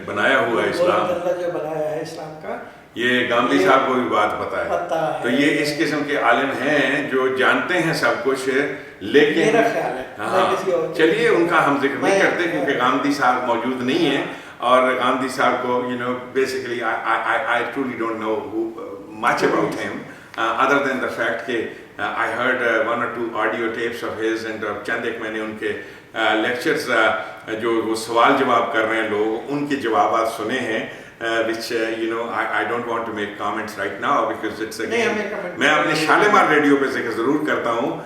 بنایا ہوا ہے اسلام، اللہ جو بنایا ہے اسلام کا، یہ غامدی صاحب کو بھی بات پتہ ہے۔ تو یہ اس قسم کے عالم ہیں جو جانتے ہیں سب کچھ، لیکن میرا خیال ہے، ہاں، چلیے ان کا ہم ذکر نہیں کرتے کیونکہ غامدی صاحب موجود نہیں ہیں، اور غامدی صاحب کو basically I truly don't know much about him other than the fact کہ I heard 1 or 2 audio tapes of his and چند ایک میں نے ان کے لیکچرز جو وہ سوال جواب کر رہے ہیں لوگ ان کے جوابات سنے ہیں which I don't want to make comments right now because it's again میں اپنے شالیمار ریڈیو پہ ذکر ضرور کرتا ہوں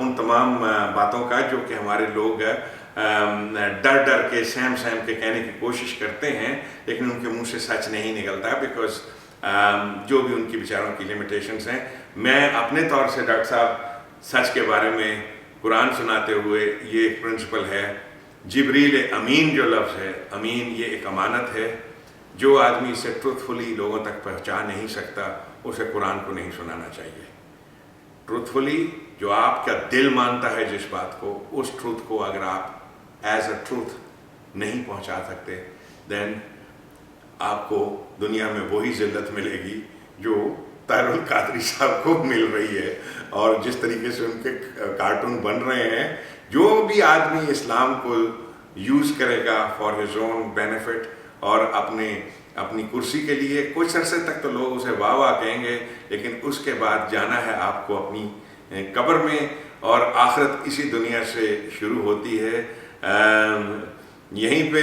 ان تمام باتوں کا جو کہ ہمارے لوگ ڈر ڈر کے سہم کے کہنے کی کوشش کرتے ہیں لیکن ان کے منہ سے سچ نہیں نکلتا بیکاز جو بھی ان کی بیچاروں کی لمیٹیشنز ہیں. میں اپنے طور سے ڈاکٹر صاحب سچ کے بارے میں قرآن سناتے ہوئے یہ ایک پرنسپل ہے جبریل امین جو لفظ ہے امین یہ ایک امانت ہے. جو آدمی اسے ٹروتھفلی لوگوں تک پہنچا نہیں سکتا اسے قرآن کو نہیں سنانا چاہیے. ٹروتھفلی جو آپ کا دل مانتا ہے جس بات کو اس ٹروتھ کو اگر آپ ایز اے ٹروتھ نہیں پہنچا سکتے دین آپ کو دنیا میں وہی ذلت ملے گی جو طاہر القادری صاحب کو مل رہی ہے. اور جس طریقے سے ان کے کارٹون بن رہے ہیں جو بھی آدمی اسلام کو یوز کرے گا فار ہز اون بینیفٹ اور اپنی کرسی کے لیے کچھ عرصے تک تو لوگ اسے واہ واہ کہیں گے لیکن اس کے بعد جانا ہے آپ کو اپنی قبر میں اور آخرت اسی دنیا سے شروع ہوتی ہے. یہیں پہ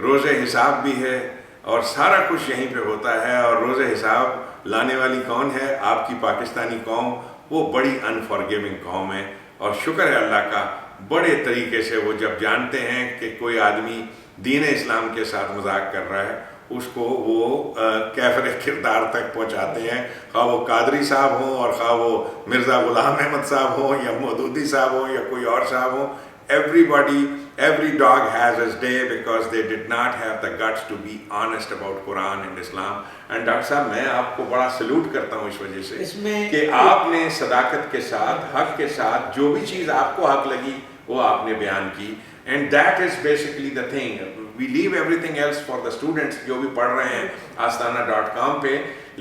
روز حساب بھی ہے اور سارا کچھ یہیں پہ ہوتا ہے. اور روز حساب لانے والی کون ہے؟ آپ کی پاکستانی قوم. وہ بڑی انفارگیونگ قوم ہے اور شکر ہے اللہ کا بڑے طریقے سے وہ جب جانتے ہیں کہ کوئی آدمی دین اسلام کے ساتھ مذاق کر رہا ہے اس کو وہ کیفر کردار تک پہنچاتے ہیں. خواہ وہ قادری صاحب ہوں اور خواہ وہ مرزا غلام احمد صاحب ہوں یا مودودی صاحب ہوں یا کوئی اور صاحب ہوں. Every dog has his day because they did not have the guts to be honest about Quran and Islam. And doctor صاحب میں آپ کو بڑا سلوٹ کرتا ہوں اس وجہ سے کہ آپ نے صداقت کے ساتھ حق کے ساتھ جو بھی چیز آپ کو حق لگی وہ آپ نے بیان کی. And that is basically the thing. We leave everything else for the students جو بھی پڑھ رہے ہیں astana.com پہ.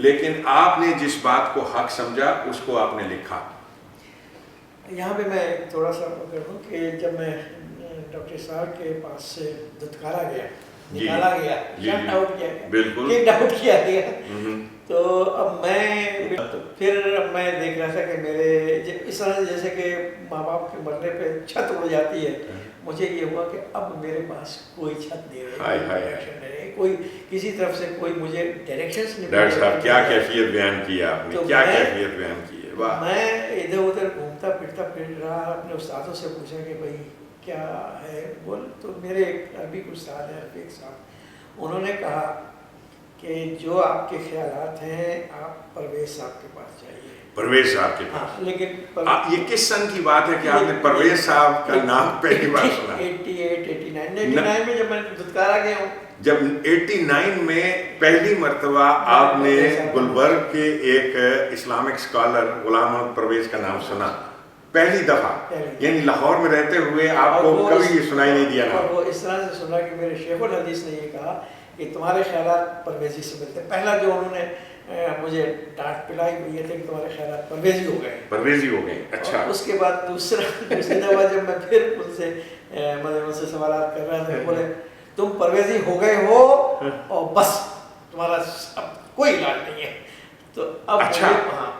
لیکن آپ نے جس بات کو حق سمجھا اس کو آپ نے لکھا. یہاں پہ میں تھوڑا سا کر دوں کہ جب میں ڈاکٹر صاحب کے پاس سے دھتکارا گیا نکالا گیا شٹ آؤٹ کیا گیا بالکل کک آؤٹ کیا گیا تو اب میں پھر میں دیکھ رہا تھا کہ میرے اس طرح جیسے کہ ماں باپ کے مرنے پہ چھت اڑ جاتی ہے مجھے یہ ہوا کہ اب میرے پاس کوئی چھت نہیں رہی کوئی کسی طرف سے کوئی مجھے ڈائریکشنز نہیں. ڈاکٹر صاحب کیا کیفیت بیان کی آپ نے کیا کیفیت بیان کی ہے. میں ادھر ادھر گھومتا پھر رہا اپنے استادوں سے پوچھا کہ بھائی کیا ہے بول. تو میرے عربی کے استاد ہیں رفیق صاحب انہوں نے کہا کہ جو آپ کے خیالات ہیں آپ پرویز صاحب کے پاس جائیے. پرویز صاحب کے پاس لیکن یہ کس سن کی بات ہے کہ آپ نے پرویز صاحب کا نام پہلی بار سنا؟ 89 میں جب میں دھتکارا گیا ہوں. جب 89 میں پہلی مرتبہ آپ نے گلبرگ کے ایک اسلامک اسکالر غلام محمد پرویز کا نام سنا پہلی دفعہ یعنی لاہور میں رہتے ہوئے آپ کو کبھی یہ سنائی نہیں دیا نا. اور وہ اس طرح سے سنا کہ میرے شیخ الحدیث نے یہ کہا کہ تمہارے خیالات پرویزی سے ملتے. پہلا جو انہوں نے مجھے ڈانٹ پلائی وہ یہ تھے کہ تمہارے خیالات پرویزی ہو گئے. اچھا. اس کے بعد دوسری دفعہ جب میں پھر ان سے سوالات کر رہا تھا بولے تم پرویزی ہو گئے ہو اور بس تمہارا اب کوئی علاج نہیں ہے. تو اب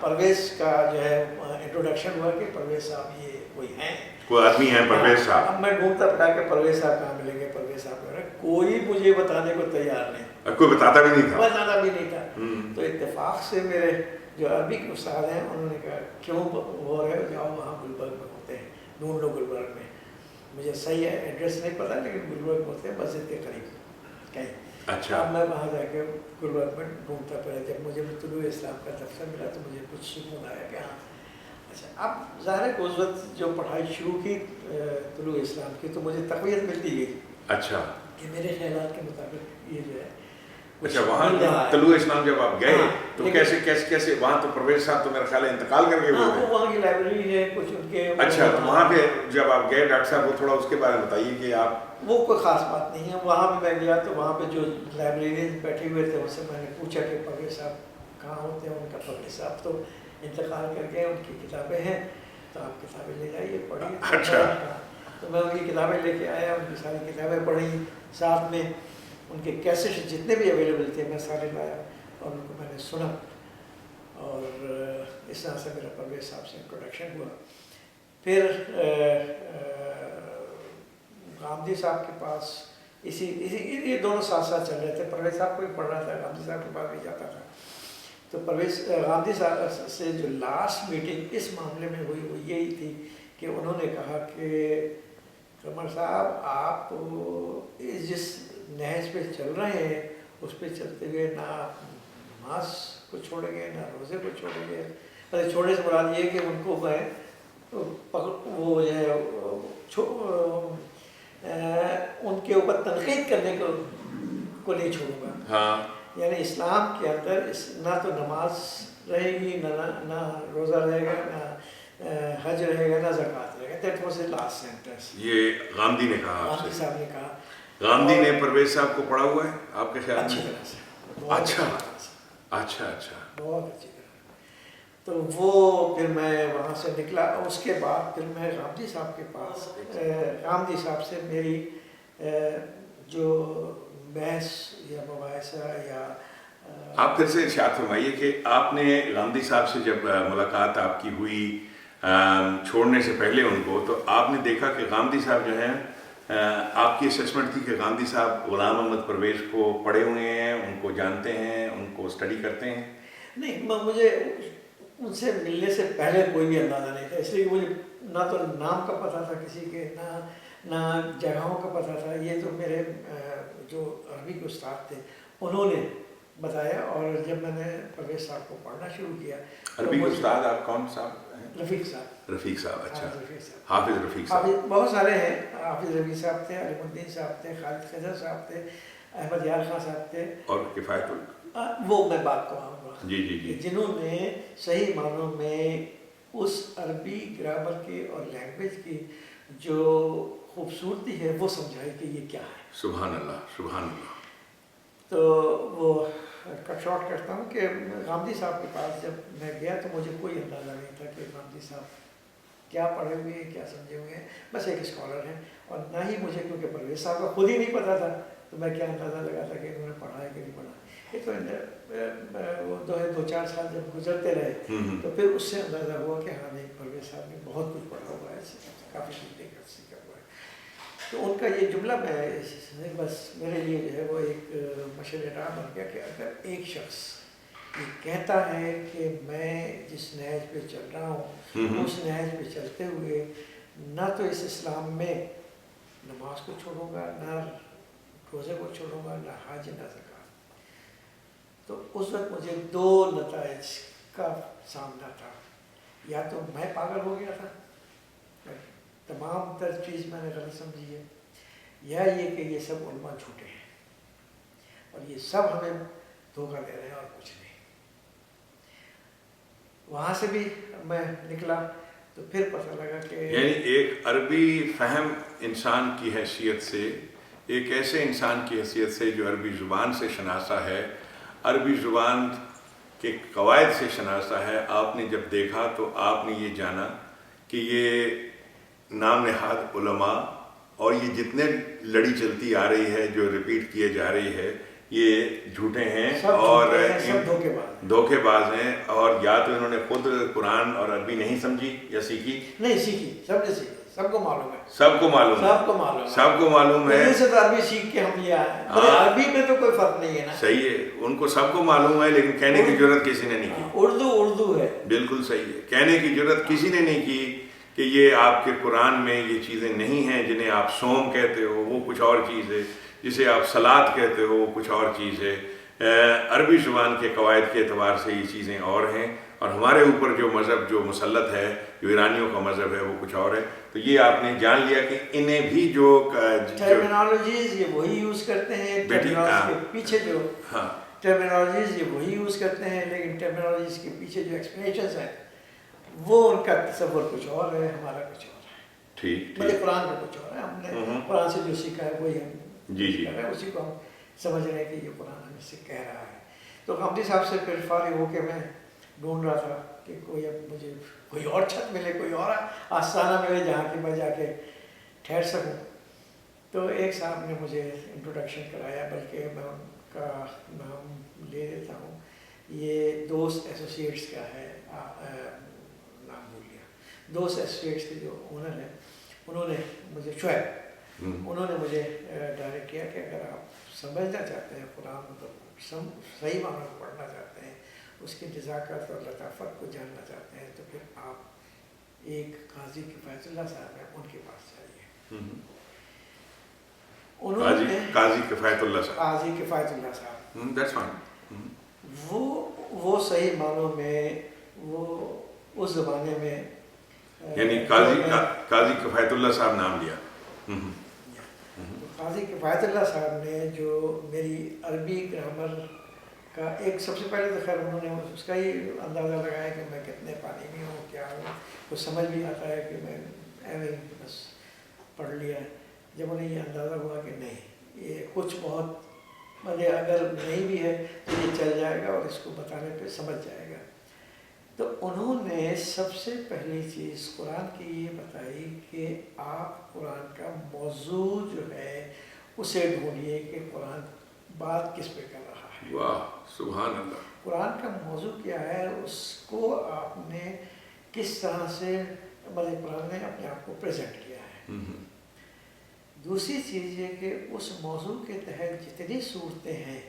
پرویز کا جو ہے انٹروڈکشن ہوا کہ پرویز صاحب یہ کوئی آدمی ہیں پرویز صاحب. اب میں گھومتا پھرا کے پرویز صاحب کہاں ملیں گے پرویز صاحب کوئی مجھے بتانے کو تیار نہیں. کوئی بتاتا بھی نہیں تھا. تو اتفاق سے میرے جو عربی کے استاد ہیں انہوں نے کہا کیوں ہو رہے ہو جاؤ وہاں گلبرگ میں ہوتے ہیں ڈھونڈ لو گلبرگ میں. مجھے صحیح ہے ایڈریس نہیں پتا لیکن گلبرگ میں ہوتے ہیں مسجد کے قریب کہیں. اچھا. اب میں وہاں جا کے گلبرگ میں ڈھونڈتا پھرا جب مجھے طلوع اسلام کا دفتر ملا تو مجھے کچھ سکون آیا کہ ہاں اچھا. اب ظاہر ہے کہ اس وقت جو پڑھائی شروع کی طلوع اسلام کی تو مجھے تقویت ملتی گئی. اچھا. کہ میرے خیالات کے مطابق یہ جو ہے. اچھا. وہاں طلوع اسلام جب آپ گئے تو کیسے وہاں تو پرویز صاحب تو میرا خیال ہے انتقال کر کے ہوئے. وہاں کی لائبریری ہے کچھ ان کے. اچھا. تو وہاں پہ جب آپ گئے ڈاکٹر صاحب وہ تھوڑا اس کے بارے میں بتائیے کہ آپ. وہ کوئی خاص بات نہیں ہے. وہاں پہ میں گیا تو وہاں پہ جو لائبریرین بیٹھے ہوئے تھے ان سے میں نے پوچھا کہ پرویز صاحب کہاں ہوتے ہیں. ان کا پرویز صاحب تو انتقال کر گئے ان کی کتابیں ہیں تو آپ کتابیں لے جائیے پڑھیے. اچھا. تو میں ان کی کتابیں لے کے آیا ان کی ساری کتابیں پڑھی ساتھ میں. ان کے کیسٹ جتنے بھی اویلیبل تھے میں سارے لایا اور ان کو میں نے سنا، اور اس طرح سے میرا پرویز صاحب سے انٹروڈکشن ہوا۔ پھر غامدی صاحب کے پاس یہ دونوں ساتھ ساتھ چل رہے تھے، پرویز صاحب کو بھی پڑھ رہا تھا، غامدی صاحب کے پاس بھی جاتا تھا۔ تو غامدی صاحب سے جو لاسٹ میٹنگ اس معاملے میں ہوئی وہ یہی تھی کہ انہوں نے کہا کہ قمر صاحب آپ جس نہج پہ چل رہے ہیں اس پہ چلتے ہوئے نہ آپ نماز کو چھوڑیں گے نہ روزے کو چھوڑیں گے۔ چھوڑنے سے مراد یہ کہ ان کو میں وہ جو ہے ان کے اوپر تنقید کرنے کو نہیں چھوڑوں گا۔ ہاں، یعنی اسلام کے اندر نہ تو نماز رہے گی، نہ روزہ رہے گا، نہ حج رہے گا، نہ زکوٰۃ رہے گا۔ That was a last sentence, یہ غامدی نے کہا آپ غامدی سے؟ صاحب نے کہا۔ غامدی نے پرویز صاحب کو پڑھا ہوا ہے آپ کے خیال اچھی میں؟ طرح سے، بہت اچھا اچھی طرح سے، اچھا اچھا۔ بہت اچھی طرح۔ تو وہ پھر میں وہاں سے نکلا، اس کے بعد پھر میں غامدی صاحب کے پاس، غامدی صاحب سے میری جو بحث یا مباحثہ یا آپ پھر سے ارشاد فرمائیے کہ آپ نے غامدی صاحب سے جب ملاقات آپ کی ہوئی چھوڑنے سے پہلے ان کو، تو آپ نے دیکھا کہ غامدی صاحب جو ہیں، آپ کی اسسمنٹ تھی کہ غامدی صاحب غلام محمد پرویز کو پڑھے ہوئے ہیں، ان کو جانتے ہیں، ان کو اسٹڈی کرتے ہیں؟ نہیں، مجھے ان سے ملنے سے پہلے کوئی بھی اندازہ نہیں تھا، اس لیے کہ مجھے نہ تو نام کا پتہ تھا کسی کے، نہ جگہوں کا پتہ تھا۔ یہ تو میرے جو عربی کے استاد تھے انہوں نے بتایا، اور جب میں نے پرویز صاحب کو پڑھنا شروع کیا۔ عربی کے استاد آپ کون صاحب ہیں؟ رفیق صاحب۔ رفیق صاحب، اچھا، رفیق صاحب، حافظ رفیق صاحب۔ حافظ بہت سارے ہیں، حافظ رفیق صاحب تھے، علیم الدین صاحب تھے، خالد خضر صاحب تھے، احمد یار خان صاحب تھے، اور کفایت وہ میں بات کراؤں گا، جی جی جی، جنہوں نے صحیح معنوں میں اس عربی گرامر کی اور لینگویج کی جو خوبصورتی ہے وہ سمجھائی کہ یہ کیا ہے۔ سبحان اللہ سبحان اللہ۔ تو وہ کٹ شارٹ کرتا ہوں کہ غامدی صاحب کے پاس جب میں گیا تو مجھے کوئی اندازہ نہیں تھا کہ غامدی صاحب کیا پڑھے ہوئے ہیں، کیا سمجھے ہوئے ہیں، بس ایک اسکالر ہیں، اور نہ ہی مجھے کیونکہ پرویز صاحب کا خود ہی نہیں پتہ تھا تو میں کیا اندازہ لگاتا کہ انہوں نے پڑھا ہے کہ نہیں پڑھا۔ یہ تو وہ 2-4 سال جب گزرتے رہے تو پھر اس سے اندازہ ہوا کہ ہاں نہیں، پرویز صاحب نے بہت کچھ پڑھا ہوا ہے، کافی چیزیں سیکھا ہوا ہے۔ تو ان کا یہ جملہ میں بس میرے لیے جو ہے وہ ایک مشعل راہ بن گیا کہ اگر ایک شخص یہ کہتا ہے کہ میں جس نہج پہ چل رہا ہوں اس نہج پہ چلتے ہوئے نہ تو اس اسلام میں نماز کو چھوڑوں گا، نہ روزے کو چھوڑوں گا، نہ حج، نہ زکوٰۃ، تو اس وقت مجھے 2 نتائج کا سامنا تھا۔ یا تو میں پاگل ہو گیا تھا، تمام تر چیز میں نے غلط سمجھی ہے، یا یہ کہ یہ سب علماء جھوٹے ہیں اور یہ سب ہمیں دھوکہ دے رہے ہیں اور کچھ نہیں۔ وہاں سے بھی میں نکلا تو پھر پتہ لگا کہ یعنی ایک عربی فہم انسان کی حیثیت سے، ایک ایسے انسان کی حیثیت سے جو عربی زبان سے شناسا ہے، عربی زبان کے قواعد سے شناسا ہے، آپ نے جب دیکھا تو آپ نے یہ جانا کہ یہ نام نہاد علماء اور یہ جتنے لڑی چلتی آ رہی ہے جو ریپیٹ کیے جا رہی ہے یہ جھوٹے ہیں اور دھوکے باز ہیں، اور یا تو انہوں نے خود قرآن اور عربی نہیں سمجھی یا سیکھی، نہیں سیکھی، سب نے سیکھی، سب کو معلوم ہے، سب کو معلوم ہے، سب کو معلوم ہے، سب کو معلوم ہے، سے تو عربی سیکھ کے ہم یہ آئے، عربی میں تو کوئی فرق نہیں ہے نا، صحیح ہے، ان کو سب کو معلوم ہے، لیکن کہنے کی جرت کسی نے نہیں کی۔ اردو ہے، بالکل صحیح ہے، کہنے کی جرت کسی نے نہیں کی کہ یہ آپ کے قرآن میں یہ چیزیں نہیں ہیں، جنہیں آپ صوم کہتے ہو وہ کچھ اور چیز ہے، جسے آپ صلاۃ کہتے ہو وہ کچھ اور چیز ہے۔ عربی زبان کے قواعد کے اعتبار سے یہ چیزیں اور ہیں، اور ہمارے اوپر جو مذہب جو مسلط ہے، جو ایرانیوں کا مذہب ہے، وہ کچھ اور ہے۔ تو یہ آپ نے جان لیا کہ انہیں بھی جو ٹرمینالوجیز یہ وہی یوز کرتے ہیں، ٹرمینالوجی کے پیچھے جو ٹرمینالوجیز یہ وہی یوز کرتے ہیں، لیکن ٹرمینالوجیز کے پیچھے جو ایکسپلینیشنز ہیں وہ ان کا تصور کچھ اور ہے، ہمارا کچھ اور ہے۔ ٹھیک مجھے قرآن کا کچھ اور ہے، ہم نے قرآن سے جو سیکھا ہے وہی ہم جی اسی کو ہم سمجھ رہے ہیں کہ یہ قرآن ہمیں سے کہہ رہا ہے۔ تو غامدی صاحب سے پھر فارغ ہو کے میں ڈھونڈ رہا تھا کہ کوئی اب مجھے کوئی اور چھت ملے، کوئی اور آستانہ ملے جہاں کہ میں جا کے ٹھہر سکوں۔ تو ایک صاحب نے مجھے انٹروڈکشن کرایا، بلکہ میں ان کا نام لے لیتا ہوں، یہ دوست ایسوسیٹس کا ہے، نام بھول گیا، دوست ایسوسیٹس کے جو اونر ہیں انہوں نے مجھے شعیب، انہوں نے مجھے ڈائریکٹ کیا کہ اگر آپ سمجھنا چاہتے ہیں قرآن، مطلب صحیح معنی میں پڑھنا چاہتے ہیں، اس کی نزاکت اور لطافت کو جاننا چاہتے ہیں، تو پھر آپ ایک قاضی کفایت اللہ صاحب ہیں، ان کے پاس جائیے۔ انہوں نے قاضی کفایت اللہ صاحب، قاضی کفایت اللہ صاحب، دیٹس فائن، وہ صحیح معنوں میں وہ اس زمانے میں یعنی قاضی کفایت اللہ صاحب نام لیا۔ قاضی کفایت اللہ صاحب نے جو میری عربی گرامر کا ایک سب سے پہلے تو خیر انہوں نے اس کا ہی اندازہ لگایا کہ میں کتنے پانی میں ہوں، کیا ہوں، کچھ سمجھ بھی آتا ہے کہ میں ایویں بس پڑھ لیا۔ جب انہیں یہ اندازہ ہوا کہ نہیں، یہ کچھ بہت مطلب اگر نہیں بھی ہے تو یہ چل جائے گا اور اس کو بتانے پہ سمجھ جائے گا، تو انہوں نے سب سے پہلی چیز قرآن کی یہ بتائی کہ آپ قرآن کا موضوع جو ہے اسے ڈھونڈیے کہ قرآن بات کس پہ کر رہا ہے۔ واہ سبحان اللہ۔ قرآن کا موضوع کیا ہے، اس کو آپ نے کس طرح سے مطلب قرآن نے اپنے آپ کو پریزنٹ کیا ہے۔ دوسری چیز یہ کہ اس موضوع کے تحت جتنی صورتیں ہیں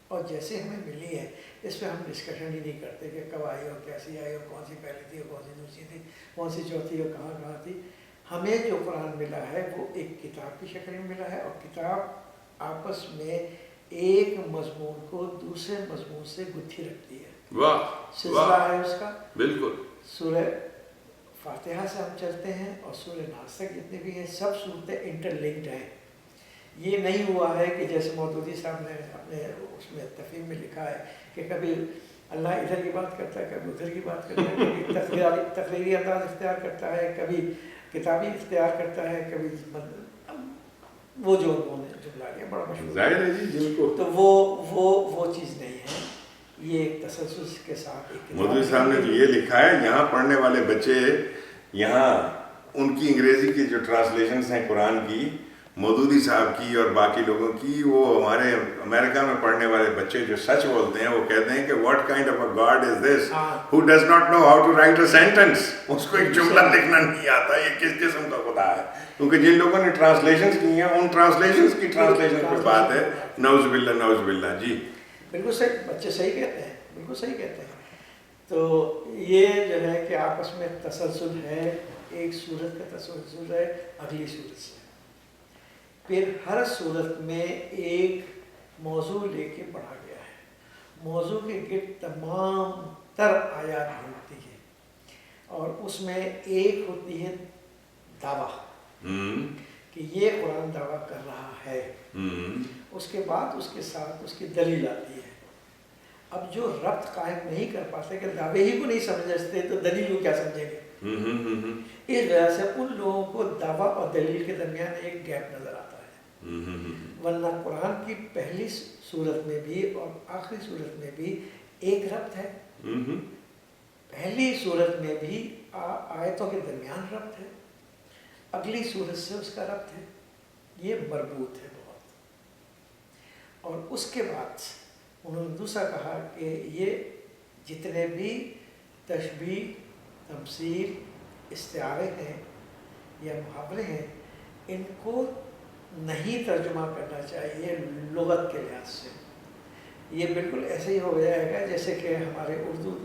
اور جیسے ہمیں ملی ہے، اس پہ ہم ڈسکشن ہی نہیں کرتے کہ کب آئی اور کیسی آئی اور کون سی پہلی تھی اور کون سی دوسری تھی، کون سی چوتھی اور کہاں کہاں تھی۔ ہمیں جو قرآن ملا ہے وہ ایک کتاب کی شکل میں ملا ہے، اور کتاب آپس میں ایک مضمون کو دوسرے مضمون سے گتھی رکھتی ہے۔ واہ سلسلہ ہے اس کا، بالکل۔ سورہ فاتحہ سے ہم چلتے ہیں اور سورہ ناس تک جتنے بھی ہیں سب صورتیں انٹر لنکڈ ہیں۔ یہ نہیں ہوا ہے کہ جیسے مودودی صاحب نے اپنے اس میں تفہیم میں لکھا ہے کہ کبھی اللہ ادھر کی بات کرتا ہے، کبھی ادھر کی بات کرتا ہے، کبھی تقریری انداز اختیار کرتا ہے، کبھی کتابی اختیار کرتا ہے، کبھی وہ جو انہوں نے جملہ لیا بڑا مشہور ظاہر ہے جی جن کو تو وہ چیز نہیں ہے، یہ ایک تسلسل کے ساتھ ایک مودودی صاحب نے جو یہ لکھا ہے، یہاں پڑھنے والے بچے، یہاں ان کی انگریزی کی جو ٹرانسلیشنز ہیں قرآن کی، مودودی صاحب کی اور باقی لوگوں کی، وہ ہمارے امریکہ میں پڑھنے والے بچے جو سچ بولتے ہیں وہ کہتے ہیں کہ what kind of a God is this who does not know how to write a sentence. اس کو ایک جملہ لکھنا نہیں آتا، یہ کس قسم کا خدا ہے؟ کیونکہ جن لوگوں نے ٹرانسلیشنز کی ہیں ان ٹرانسلیشنز کی ٹرانسلیشن پہ بات ہے۔ نعوذ باللہ نعوذ باللہ۔ جی بالکل صحیح، بچے صحیح کہتے ہیں، بالکل صحیح کہتے ہیں۔ تو یہ جو ہے کہ آپس میں تسلسل ہے، ایک صورت کا تسلسل ہے اگلی صورت سے، پھر ہر صورت میں ایک موضوع لے کے پڑھا گیا ہے، موضوع کے گرد تمام تر آیات گھومتی ہے، اور اس میں ایک ہوتی ہے دعویٰ کہ یہ قرآن دعویٰ کر رہا ہے، اس کے بعد اس کے ساتھ اس کی دلیل آتی ہے۔ اب جو ربط قائم نہیں کر پاتے کہ دعوے ہی کو نہیں سمجھتے تو دلیل کو کیا سمجھیں گے، اس وجہ سے ان لوگوں کو دعویٰ اور دلیل کے درمیان ایک گیپ نظر آتا ہے۔ ورنہ قرآن کی پہلی صورت میں بھی اور آخری صورت میں بھی ایک ربط ہے، پہلی صورت میں بھی آیتوں کے درمیان ربط ہے، اگلی صورت سے اس کا ربط ہے، یہ مربوط ہے بہت۔ اور اس کے بعد انہوں نے دوسرا کہا کہ یہ جتنے بھی تشبیہ، تمثیل، استعارے ہیں یا محاورے ہیں، ان کو نہیں ترجمہ کرنا چاہیے لغت کے لحاظ سے۔ یہ بالکل ایسے ہی ہو جائے گا جیسے کہ ہمارے اردو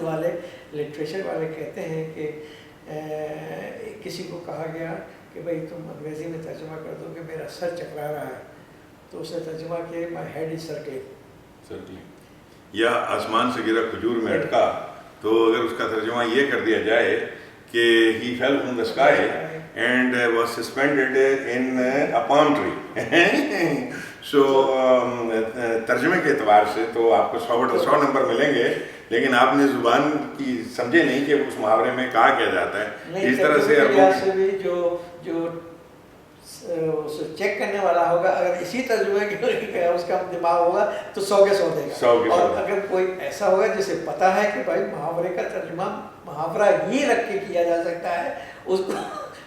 والے لٹریچر والے کہتے ہیں کہ کسی کو کہا گیا کہ بھائی تم انگریزی میں ترجمہ کر دو کہ میرا سر چکرا رہا ہے، تو اس نے ترجمہ کیا مائی ہیڈ از سرکلنگ، یا آسمان سے گرا کھجور میں اٹکا، تو اگر اس کا ترجمہ یہ کر دیا جائے کہ he fell from the sky and was suspended in a palm tree. So ترجمے کے اعتبار سے تو آپ کو 100 نمبر ملیں گے، لیکن آپ نے زبان کی سمجھے نہیں کہ اس محاورے میں کہا کیا جاتا ہے۔ اس طرح سے بھی جو چیک کرنے والا ہوگا اگر اسی ترجمے کے اس کا دماغ ہوگا تو 100 کے 100 دے گا، اور اگر کوئی ایسا ہوگا جسے پتا ہے کہ بھائی محاورے کا ترجمہ محاورہ یہ رکھ کے کیا جا سکتا ہے، اس کو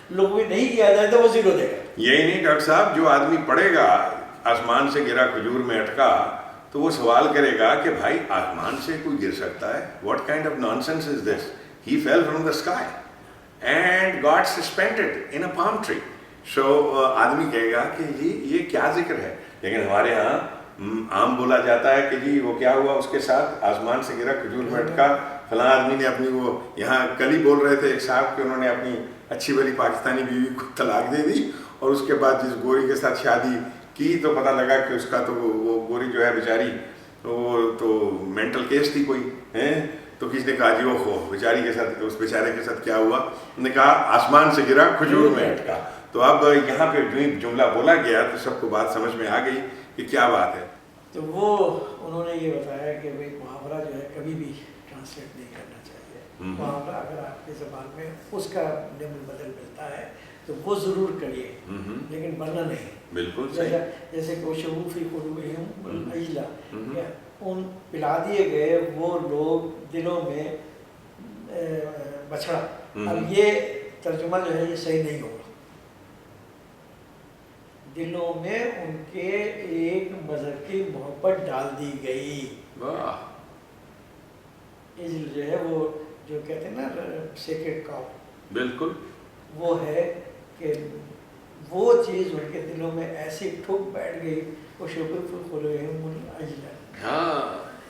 لوگ بھی نہیں کیا جائے تو وہ 0 دے گا. یہی نہیں ڈاکٹر صاحب، جو آدمی پڑھے گا آسمان سے گرا کھجور میں اٹکا تو وہ سوال کرے گا کہ بھائی آسمان سے کوئی گر سکتا ہے؟ What kind of nonsense is this? He fell from the sky and God suspended in a palm tree. سو آدمی کہے گا کہ یہ کیا ذکر ہے. لیکن ہمارے ہاں عام بولا جاتا ہے کہ جی وہ کیا ہوا اس کے ساتھ، آسمان سے گرا کھجور میں اٹکا، فلاں آدمی نے اپنی، وہ یہاں کل ہی بول رہے تھے ایک صاحب کہ انہوں نے اپنی اچھی بھلی پاکستانی بیوی کو طلاق دے دی، اور اس کے بعد جس گوری کے ساتھ شادی کی تو پتہ لگا کہ اس کا تو وہ گوری جو ہے بیچاری وہ تو مینٹل کیس تھی کوئی ہے. تو کسی نے کہا جی وہ بیچاری کے ساتھ، اس بیچارے کے ساتھ کیا ہوا؟ انہوں نے کہا آسمان سے گرا کھجور میں اٹکا. تو اب یہاں پہ جو جملہ بولا گیا تو سب کو بات سمجھ میں آ گئی کہ کیا بات ہے. تو وہ انہوں نے یہ بتایا کہ بھائی محاورہ جو ہے کبھی بھی ٹرانسلیٹ نہیں کرنا چاہیے. محاورہ اگر آپ کی زبان میں اس کا نمل بدل ملتا ہے تو وہ ضرور کریے، لیکن ورنہ نہیں. بالکل جیسے کہ شعوفی قلوبہم عجلا، ان پلا دیے گئے وہ لوگ دلوں میں بچھڑا. اب یہ ترجمہ جو ہے یہ صحیح نہیں ہوگا. دلوں میں ان کے ایک مذہب کی محبت ڈال دی گئی. عجل جو ہے وہ جو کہتے ہیں نا سیکرڈ کاؤ، بالکل وہ ہے کہ وہ چیز ان کے دلوں میں ایسی ٹھک بیٹھ گئی. وہ ہاں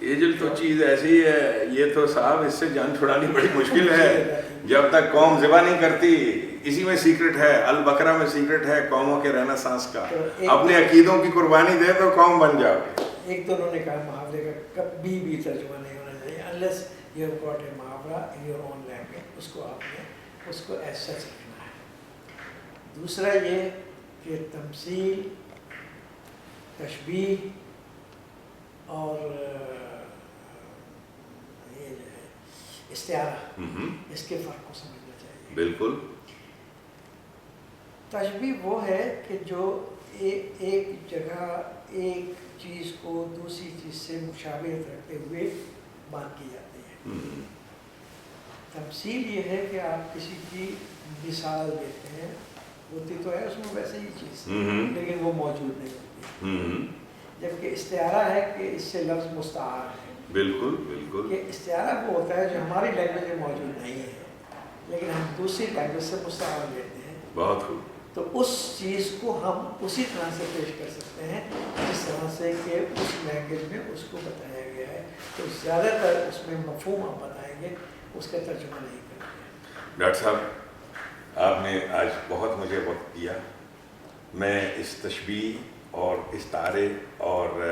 عجل تو چیز ایسی ہے، یہ تو صاحب اس سے جان چھڑانی بڑی مشکل ہے. جب تک قوم ذبح نہیں کرتی، اسی میں سیکرٹ ہے، البقرہ میں سیکرٹ ہے قوموں کے رہنا سانس کا. اپنے عقیدوں کی قربانی دے تو قوم بن جاؤ. ایک تو انہوں نے کہا محاورے کا کبھی بھی ترجمہ نہیں ہونا چاہیے unless you have got a محاورہ in your own language. اس کو آپ نے اس کو as such رکھنا ہے. دوسرا یہ کہ تمثیل، تشبیہ اور یہ جو ہے استعارہ، اس کے فرق کو سمجھنا چاہیے. بالکل. تشبیہ وہ ہے کہ جو ایک جگہ ایک چیز کو دوسری چیز سے مشابہت رکھتے ہوئے بات کی جاتی ہے. تمثیل یہ ہے کہ آپ کسی کی مثال دیتے ہیں، ہوتی تو ہے اس میں ویسے ہی چیز لیکن وہ موجود نہیں ہوتی. جبکہ استعارہ ہے کہ اس سے لفظ مستعار ہے. بالکل بالکل. کہ استعارہ وہ ہوتا ہے جو ہماری لینگویج میں موجود نہیں ہے لیکن ہم دوسری لینگویج سے مستعار لیتے ہیں. بہت خوب. تو اس چیز کو ہم اسی طرح سے پیش کر سکتے ہیں جس طرح سے کہ اس لینگویج میں اس کو بتایا گیا ہے. تو زیادہ تر اس میں مفہوم آپ بتائیں گے، اس کا ترجمہ نہیں کریں گے. ڈاکٹر صاحب آپ نے آج بہت مجھے وقت دیا. میں اس تشبیہ اور استعارے اور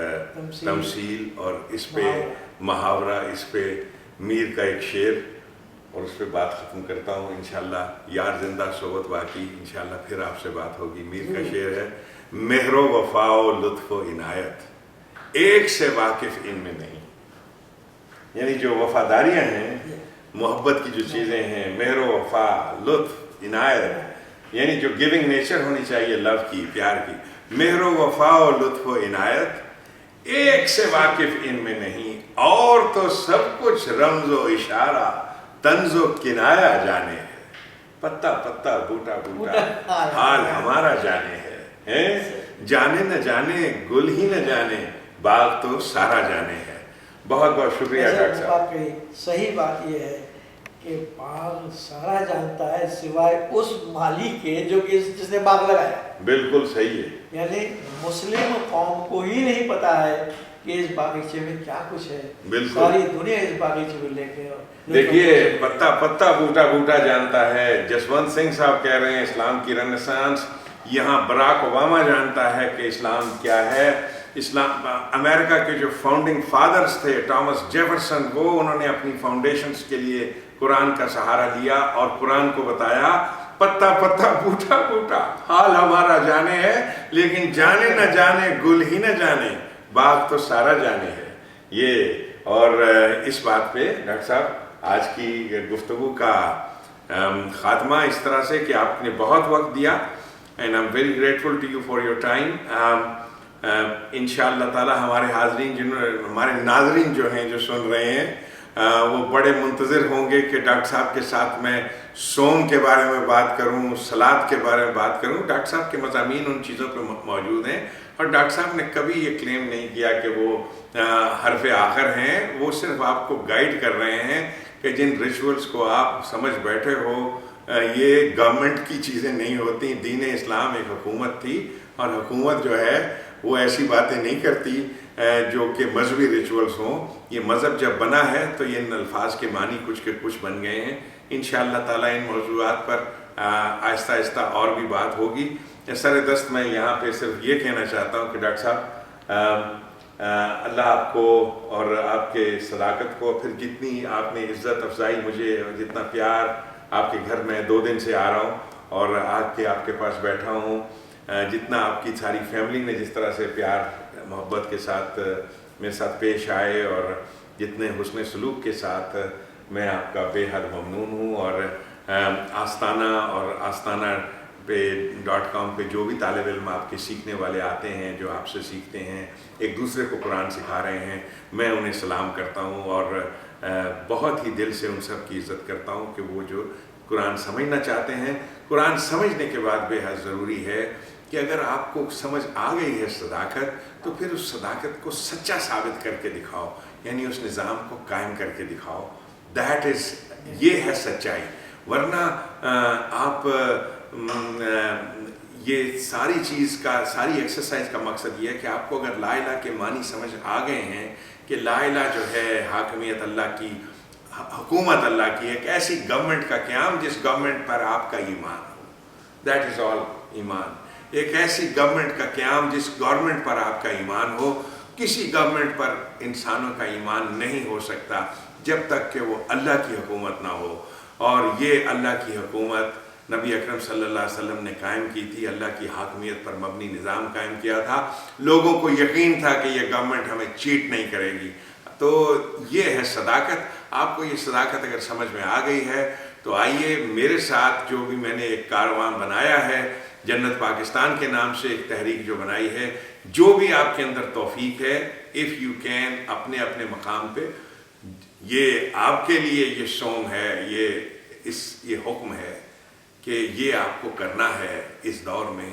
تمثیل اور اس پہ محاورہ، اس پہ میر کا ایک شعر اور اس پہ بات ختم کرتا ہوں. انشاءاللہ یار زندہ صحبت باقی، انشاءاللہ پھر آپ سے بات ہوگی. میر کا شعر ہے، مہر و وفا و لطف و عنایت ایک سے واقف ان میں نہیں. یعنی جو وفاداریاں ہیں، محبت کی جو چیزیں ہیں، مہر و وفا، لطف، عنایت، یعنی جو گیونگ نیچر ہونی چاہیے لو کی، پیار کی، مہر و وفا و لطف و عنایت ایک سے واقف ان میں نہیں. اور تو سب کچھ رمز و اشارہ، طنز و کنایا جانے ہے. پتا پتا بوٹا بوٹا حال ہمارا جانے ہے. جانے نہ جانے گل ہی نہ جانے، باغ تو سارا جانے ہے. بہت بہت شکریہ ڈاکٹر صاحب. صحیح بات یہ ہے کہ باغ سارا جانتا ہے سوائے اس مالی کے جو کہ جس نے باغ لگایا. بالکل صحیح ہے. یعنی مسلم قوم کو ہی نہیں پتا ہے کہ اس باغیچے میں کیا کچھ ہے. بالکل. ساری دنیا اس باغیچے کو لے کے دیکھیے پتا پتا بوٹا بوٹا جانتا ہے. جسونت سنگھ صاحب کہہ رہے ہیں اسلام کی رنسانس. یہاں براک اوباما جانتا ہے کہ اسلام کیا ہے. اسلام امریکہ کے جو فاؤنڈنگ فادرز تھے، ٹامس جیفرسن، وہ انہوں نے اپنی فاؤنڈیشنز کے لیے قرآن کا سہارا لیا اور قرآن کو بتایا پتا پتا بوٹا بوٹا حال ہمارا جانے ہے، لیکن جانے نہ جانے گل ہی نہ جانے، باغ تو سارا جانے ہے. یہ اور اس بات پہ ڈاکٹر صاحب آج کی گفتگو کا خاتمہ اس طرح سے کہ آپ نے بہت وقت دیا and I am very grateful to you for your time. انشاء اللہ تعالیٰ ہمارے حاضرین ہمارے ناظرین جو ہیں جو سن رہے ہیں وہ بڑے منتظر ہوں گے کہ ڈاکٹر صاحب کے ساتھ میں صوم کے بارے میں بات کروں، صلاۃ کے بارے میں بات کروں۔ ڈاکٹر صاحب کے مضامین ان چیزوں پہ موجود ہیں، اور ڈاکٹر صاحب نے کبھی یہ کلیم نہیں کیا کہ وہ حرف آخر ہیں۔ وہ صرف آپ کو گائیڈ کر رہے ہیں کہ جن ریچولز کو آپ سمجھ بیٹھے ہو یہ گورنمنٹ کی چیزیں نہیں ہوتی۔ دین اسلام ایک حکومت تھی، اور حکومت جو ہے وہ ایسی باتیں نہیں کرتی جو کہ مذہبی ریچولز ہوں۔ یہ مذہب جب بنا ہے تو یہ ان الفاظ کے معنی کچھ کے کچھ بن گئے ہیں۔ انشاءاللہ تعالیٰ ان موضوعات پر آہستہ آہستہ اور بھی بات ہوگی۔ سر دست میں یہاں پہ صرف یہ کہنا چاہتا ہوں کہ ڈاکٹر صاحب اللہ آپ کو اور آپ کے صداقت کو، پھر جتنی آپ نے عزت افزائی مجھے، جتنا پیار آپ کے گھر میں 2 دن سے آ رہا ہوں اور آپ کے پاس بیٹھا ہوں، جتنا آپ کی ساری فیملی نے جس طرح سے پیار محبت کے ساتھ میرے ساتھ پیش آئے، اور جتنے حسن سلوک کے ساتھ، میں آپ کا بے حد ممنون ہوں۔ اور آستانہ اور آستانہ .com پہ جو بھی طالب علم آپ کے سیکھنے والے آتے ہیں، جو آپ سے سیکھتے ہیں، ایک دوسرے کو قرآن سکھا رہے ہیں، میں انہیں سلام کرتا ہوں، اور بہت ہی دل سے ان سب کی عزت کرتا ہوں کہ وہ جو قرآن سمجھنا چاہتے ہیں۔ قرآن سمجھنے کے بعد بے حد ضروری ہے کہ اگر آپ کو سمجھ آ گئی ہے صداقت، تو پھر اس صداقت کو سچا ثابت کر کے دکھاؤ، یعنی اس نظام کو قائم کر کے دکھاؤ۔ دیٹ از، یہ ہے سچائی۔ ورنہ آپ یہ ساری چیز کا، ساری ایکسرسائز کا مقصد یہ ہے کہ آپ کو اگر لا الہ کے معنی سمجھ آ گئے ہیں کہ لا الہ جو ہے حاکمیت اللہ کی، حکومت اللہ کی، ایک ایسی گورنمنٹ کا قیام جس گورنمنٹ پر آپ کا ایمان ہو، دیٹ از آل ایمان۔ ایک ایسی گورنمنٹ کا قیام جس گورنمنٹ پر آپ کا ایمان ہو۔ کسی گورنمنٹ پر انسانوں کا ایمان نہیں ہو سکتا جب تک کہ وہ اللہ کی حکومت نہ ہو، اور یہ اللہ کی حکومت نبی اکرم صلی اللہ علیہ وسلم نے قائم کی تھی، اللہ کی حاکمیت پر مبنی نظام قائم کیا تھا۔ لوگوں کو یقین تھا کہ یہ گورنمنٹ ہمیں چیٹ نہیں کرے گی۔ تو یہ ہے صداقت۔ آپ کو یہ صداقت اگر سمجھ میں آ گئی ہے تو آئیے میرے ساتھ، جو بھی میں نے ایک کاروان بنایا ہے جنت پاکستان کے نام سے، ایک تحریک جو بنائی ہے، جو بھی آپ کے اندر توفیق ہے، اف یو کین، اپنے اپنے مقام پہ، یہ آپ کے لیے یہ سونگ ہے، یہ حکم ہے کہ یہ آپ کو کرنا ہے اس دور میں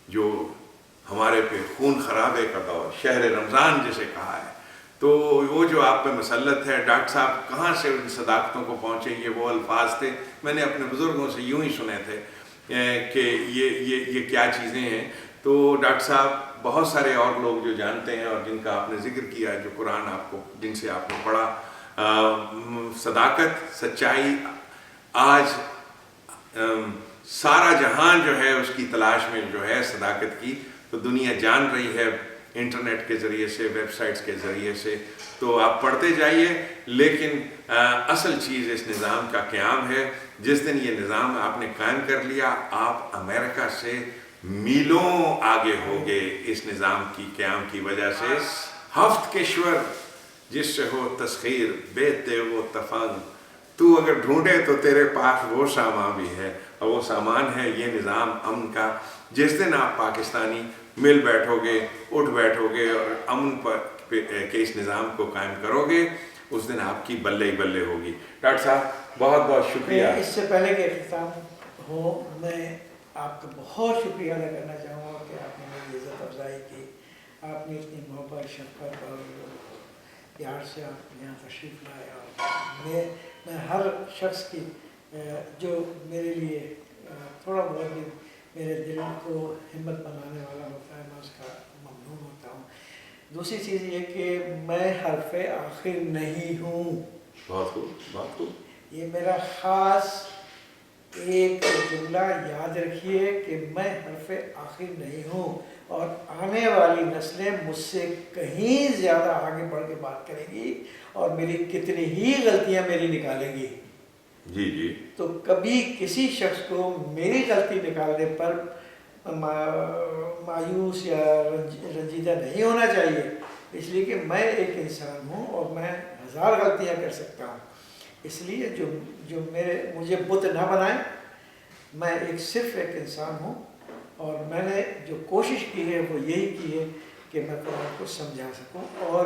جو ہمارے پہ خون خرابے کا دور، شہر رمضان جسے کہا ہے۔ تو وہ جو آپ پہ مسلط ہے، ڈاکٹر صاحب کہاں سے ان صداقتوں کو پہنچے، یہ وہ الفاظ تھے، میں نے اپنے بزرگوں سے یوں ہی سنے تھے کہ یہ کیا چیزیں ہیں۔ تو ڈاکٹر صاحب، بہت سارے اور لوگ جو جانتے ہیں اور جن کا آپ نے ذکر کیا، جو قرآن آپ کو، جن سے آپ نے پڑھا، صداقت، سچائی، آج سارا جہان جو ہے اس کی تلاش میں جو ہے صداقت کی، تو دنیا جان رہی ہے انٹرنیٹ کے ذریعے سے، ویب سائٹس کے ذریعے سے۔ تو آپ پڑھتے جائیے، لیکن اصل چیز اس نظام کا قیام ہے۔ جس دن یہ نظام آپ نے قائم کر لیا، آپ امریکہ سے میلوں آگے ہوگے اس نظام کی قیام کی وجہ سے۔ ہفت کشور جس سے ہو تسخیر، بے تے وہ تفنگ، تو اگر ڈھونڈے تو تیرے پاس وہ سامان بھی ہے، اور وہ سامان ہے یہ نظام امن کا۔ جس دن آپ پاکستانی مل بیٹھو گے، اٹھ بیٹھو گے اور امن پر کے اس نظام کو قائم کرو گے، اس دن آپ کی بلے ہی بلے ہوگی۔ ڈاکٹر صاحب بہت بہت شکریہ۔ اس سے پہلے کہ اختتام ہو، میں آپ کا بہت شکریہ ادا کرنا چاہوں گا کہ آپ نے میری عزت افزائی کی، آپ نے اتنی محبت، شفقت اور پیار سے آپ یہاں تشریف لائے، اور میں ہر شخص کی جو میرے لیے تھوڑا بہت بھی میرے دل کو ہمت بنانے والا ہوتا ہے، میں اس کا ممنون ہوتا ہوں۔ دوسری چیز یہ کہ میں حرف آخر نہیں ہوں۔ بہت خوب، بہت خوب۔ یہ میرا خاص ایک جملہ یاد رکھیے کہ میں حرف آخر نہیں ہوں، اور آنے والی نسلیں مجھ سے کہیں زیادہ آگے بڑھ کے بات کریں گی، اور میری کتنی ہی غلطیاں میری نکالیں گی۔ جی جی۔ تو کبھی کسی شخص کو میری غلطی نکالنے پر مایوس یا رنجیدہ نہیں ہونا چاہیے، اس لیے کہ میں ایک انسان ہوں اور میں 1000 غلطیاں کر سکتا ہوں۔ اس لیے جو مجھے بت نہ بنائے، میں صرف ایک انسان ہوں، اور میں نے جو کوشش کی ہے وہ یہی کی ہے کہ میں قرآن کو سمجھا سکوں، اور